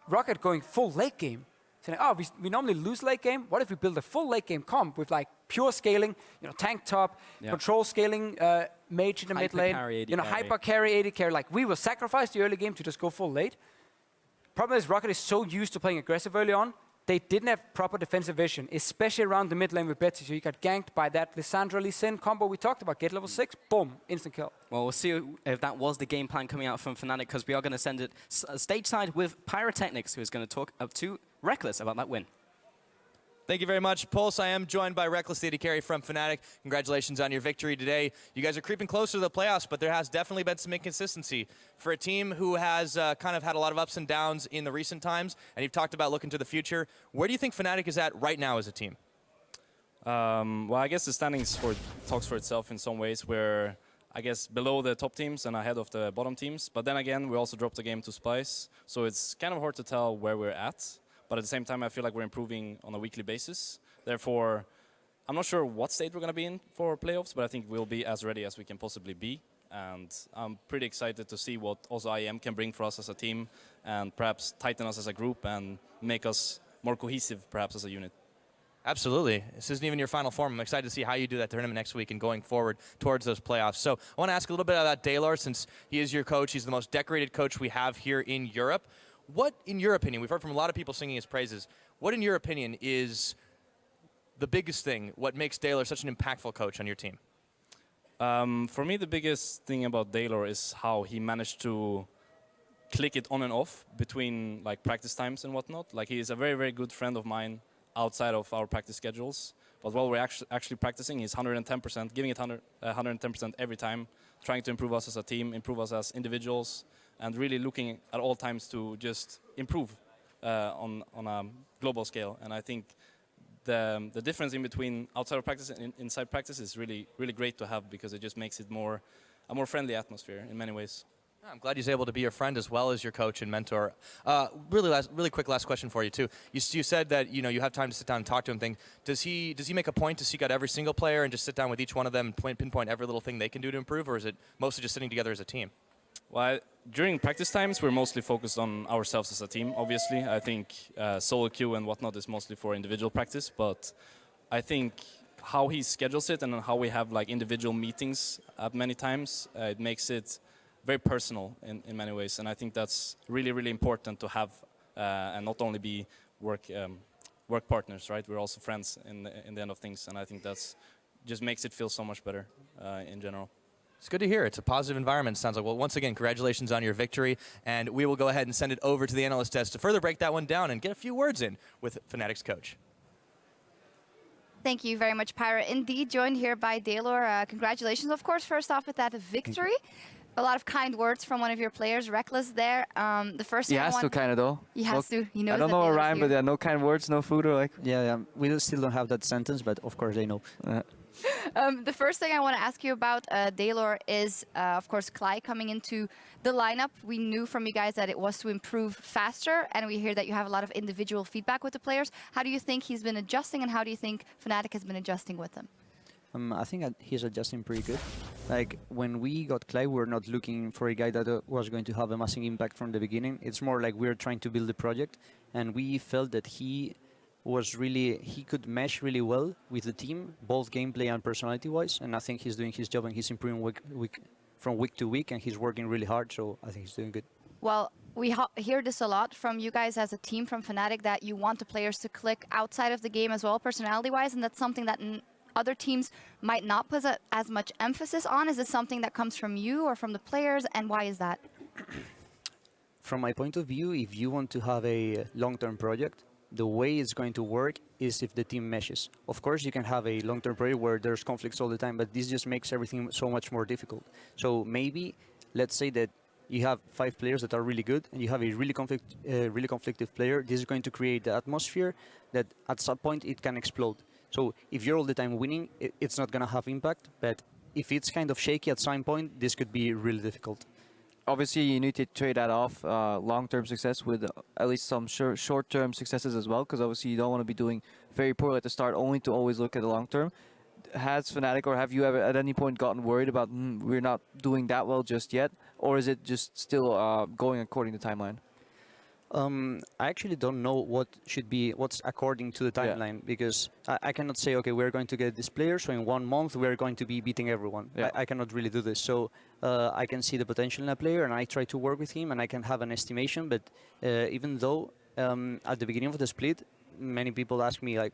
[SPEAKER 1] ROCCAT going full late game. Saying, oh, we normally lose late game. What if we build a full late game comp with like pure scaling, you know, tank top, control scaling, mage in the mid lane, hyper carry, AD carry. Like we will sacrifice the early game to just go full late. Problem is, ROCCAT is so used to playing aggressive early on, they didn't have proper defensive vision, especially around the mid lane with Betsy. So you got ganked by that Lissandra Lee Sin combo we talked about. Get level 6, boom, instant kill.
[SPEAKER 2] Well, we'll see if that was the game plan coming out from Fnatic, because we are going to send it stage side with Pyrotechnics, who is going to talk up to Reckless about that win.
[SPEAKER 4] Thank you very much, Pulse. I am joined by Reckless, the AD carry from Fnatic. Congratulations on your victory today. You guys are creeping closer to the playoffs, but there has definitely been some inconsistency. For a team who has kind of had a lot of ups and downs in the recent times, and you've talked about looking to the future, where do you think Fnatic is at right now as a team?
[SPEAKER 5] Well, I guess the standings talks for itself in some ways. We're, I guess, below the top teams and ahead of the bottom teams. But then again, we also dropped a game to Splyce, so it's kind of hard to tell where we're at. But at the same time, I feel like we're improving on a weekly basis. Therefore, I'm not sure what state we're going to be in for playoffs, but I think we'll be as ready as we can possibly be. And I'm pretty excited to see what also IEM can bring for us as a team, and perhaps tighten us as a group and make us more cohesive, perhaps, as a unit.
[SPEAKER 4] Absolutely. This isn't even your final form. I'm excited to see how you do that tournament next week and going forward towards those playoffs. So I want to ask a little bit about Daylor, since he is your coach. He's the most decorated coach we have here in Europe. What, in your opinion, we've heard from a lot of people singing his praises, what, in your opinion, is the biggest thing, what makes Daylor such an impactful coach on your team?
[SPEAKER 5] For me, the biggest thing about Daylor is how he managed to click it on and off between like practice times and whatnot. Like, he is a very, very good friend of mine outside of our practice schedules. But while we're actually practicing, he's 110%, giving it 110% every time, trying to improve us as a team, improve us as individuals, and really looking at all times to just improve on a global scale. And I think the difference in between outside of practice and inside practice is really, really great to have, because it just makes it a more friendly atmosphere in many ways.
[SPEAKER 4] I'm glad he's able to be your friend as well as your coach and mentor. Really quick last question for you too. You said that you have time to sit down and talk to him. Does he make a point to seek out every single player and just sit down with each one of them and pinpoint every little thing they can do to improve, or is it mostly just sitting together as a team?
[SPEAKER 5] Well, during practice times, we're mostly focused on ourselves as a team, obviously. I think solo queue and whatnot is mostly for individual practice, but I think how he schedules it and how we have like individual meetings at many times, it makes it very personal in many ways. And I think that's really, really important to have and not only be work partners, right? We're also friends in the end of things, and I think that's just makes it feel so much better in general.
[SPEAKER 4] It's good to hear. It's a positive environment, sounds like. Well, once again, congratulations on your victory, and we will go ahead and send it over to the analyst desk to further break that one down and get a few words in with Fnatic's coach.
[SPEAKER 6] Thank you very much, Pyra. Indeed, joined here by Daylor. Congratulations, of course, first off with that victory. A lot of kind words from one of your players, Reckless there. The first thing
[SPEAKER 7] He has to kind of though.
[SPEAKER 6] He has to. He knows.
[SPEAKER 7] I don't know a rhyme, but yeah, no kind words, no food, or like.
[SPEAKER 8] Yeah, we still don't have that sentence, but of course they know.
[SPEAKER 6] The first thing I want to ask you about, Daylor, is of course Clyde coming into the lineup. We knew from you guys that it was to improve faster, and we hear that you have a lot of individual feedback with the players. How do you think he's been adjusting, and how do you think Fnatic has been adjusting with him?
[SPEAKER 8] I think he's adjusting pretty good. Like, when we got Clyde, we were not looking for a guy that was going to have a massive impact from the beginning. It's more like we're trying to build the project, and we felt that he could mesh really well with the team, both gameplay and personality-wise, and I think he's doing his job and he's improving from week to week, and he's working really hard, so I think he's doing good.
[SPEAKER 6] Well, we hear this a lot from you guys as a team from Fnatic, that you want the players to click outside of the game as well, personality-wise, and that's something that other teams might not put as much emphasis on. Is this something that comes from you or from the players, and why is that?
[SPEAKER 8] From my point of view, if you want to have a long-term project, the way it's going to work is if the team meshes. Of course, you can have a long-term project where there's conflicts all the time, but this just makes everything so much more difficult. So maybe, let's say that you have 5 players that are really good, and you have a really conflictive player. This is going to create the atmosphere that at some point it can explode. So if you're all the time winning, it's not going to have impact, but if it's kind of shaky at some point, this could be really difficult.
[SPEAKER 7] Obviously, you need to trade that off long-term success with at least some short-term successes as well, because obviously you don't want to be doing very poorly at the start, only to always look at the long-term. Has Fnatic, or have you ever at any point gotten worried about we're not doing that well just yet, or is it just still going according to timeline?
[SPEAKER 8] I actually don't know what's according to the timeline, because I cannot say, okay, we're going to get this player, so in 1 month we're going to be beating everyone. Yeah. I cannot really do this. So I can see the potential in a player, and I try to work with him, and I can have an estimation. But even though at the beginning of the split, many people ask me, like,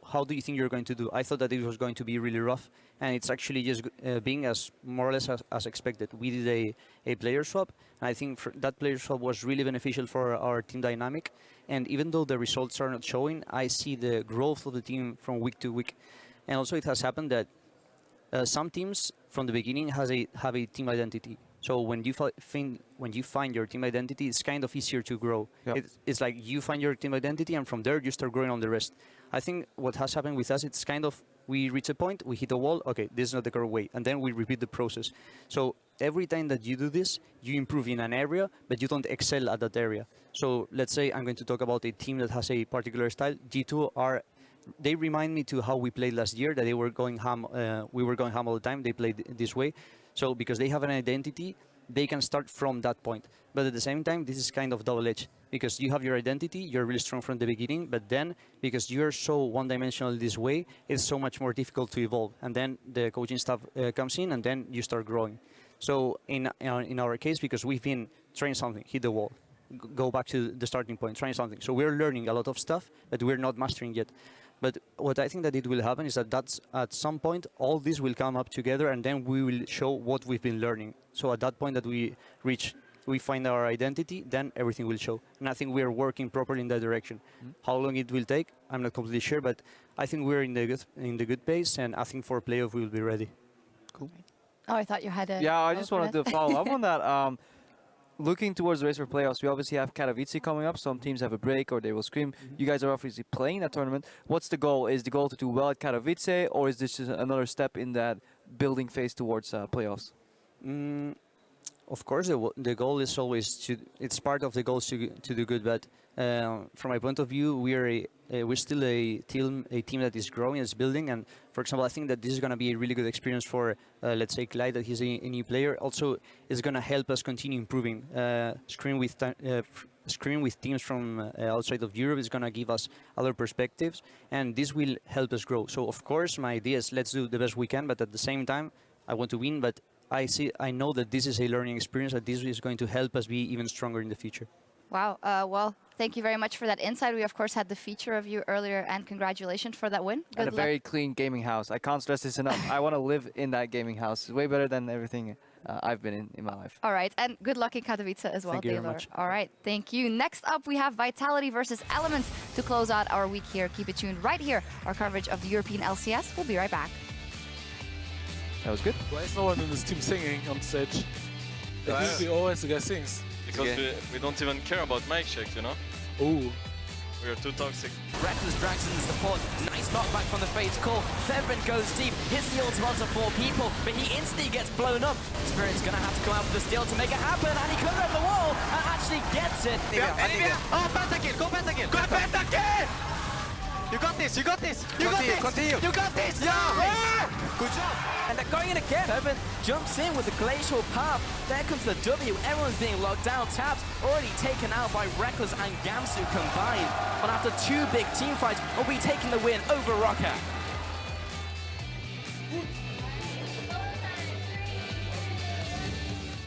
[SPEAKER 8] how do you think you're going to do? I thought that it was going to be really rough, and it's actually just being as more or less as expected. We did a player swap, and I think that player swap was really beneficial for our team dynamic. And even though the results are not showing, I see the growth of the team from week to week. And also it has happened that some teams from the beginning have a team identity. So when you find your team identity, it's kind of easier to grow. Yep. It's like you find your team identity, and from there you start growing on the rest. I think what has happened with us, it's kind of, we reach a point, we hit a wall, okay, this is not the correct way, and then we repeat the process. So every time that you do this, you improve in an area, but you don't excel at that area. So let's say I'm going to talk about a team that has a particular style. G2 they remind me to how we played last year, that they were going ham. We were going ham all the time. They played this way. So because they have an identity, they can start from that point. But at the same time, this is kind of double-edged, because you have your identity, you're really strong from the beginning, but then because you're so one-dimensional this way, it's so much more difficult to evolve. And then the coaching staff comes in, and then you start growing. So in our case, because we've been trying something, hit the wall, go back to the starting point, trying something. So we're learning a lot of stuff, but we're not mastering yet. But what I think that it will happen is that at some point, all this will come up together, and then we will show what we've been learning. So at that point that we find our identity, then everything will show. And I think we are working properly in that direction. How long it will take, I'm not completely sure, but I think we're in the good pace, and I think for playoff we will be ready. Cool.
[SPEAKER 6] Oh, I thought you had a...
[SPEAKER 7] Yeah, I just wanted to follow up on that. Looking towards the race for playoffs, we obviously have Katowice coming up. Some teams have a break or they will scream. You guys are obviously playing that tournament. What's the goal? Is the goal to do well at Katowice, or is this just another step in that building phase towards playoffs?
[SPEAKER 8] Of course, the goal is always it's part of the goals to do good, but from my point of view, we're still a team that is growing, is building, and for example, I think that this is going to be a really good experience for, let's say, Clyde, that he's a new player. Also, it's going to help us continue improving. Screen with teams from outside of Europe is going to give us other perspectives, and this will help us grow. So, of course, my idea is let's do the best we can, but at the same time, I want to win, but I know that this is a learning experience, that this is going to help us be even stronger in the future.
[SPEAKER 6] Wow. Well, thank you very much for that insight. We, of course, had the feature of you earlier, and congratulations for that win.
[SPEAKER 7] And a very clean gaming house. I can't stress this enough. I want to live in that gaming house. It's way better than everything I've been in my life.
[SPEAKER 6] All right. And good luck in Katowice as well,
[SPEAKER 8] Thank you very much.
[SPEAKER 6] All right. Thank you. Next up, we have Vitality versus Elements to close out our week here. Keep it tuned right here. Our coverage of the European LCS. We'll be right back.
[SPEAKER 7] That was good.
[SPEAKER 9] Why is no one in this team singing on stage?
[SPEAKER 3] I think we always get things.
[SPEAKER 9] Because we don't even care about mic checks, you know?
[SPEAKER 3] Ooh.
[SPEAKER 9] We are too toxic.
[SPEAKER 2] Reckless drags in the support. Nice knockback from the Fate's call. Fevrin goes deep, hits the ultimate onto 4 people, but he instantly gets blown up. Spirit's gonna have to come out for the steal to make it happen, and he comes over the wall and actually gets it.
[SPEAKER 10] Oh, pentakill! Go pentakill! Go pentakill! You got this! You got this! You got this! Continue! You got this! Yeah! Good job!
[SPEAKER 2] And they're going in again. Fevrin jumps in with the glacial path. There comes the W. Everyone's being locked down. Tabs already taken out by Reckless and Gamsu combined. But after 2 big team fights, we'll be taking the win over ROCCAT.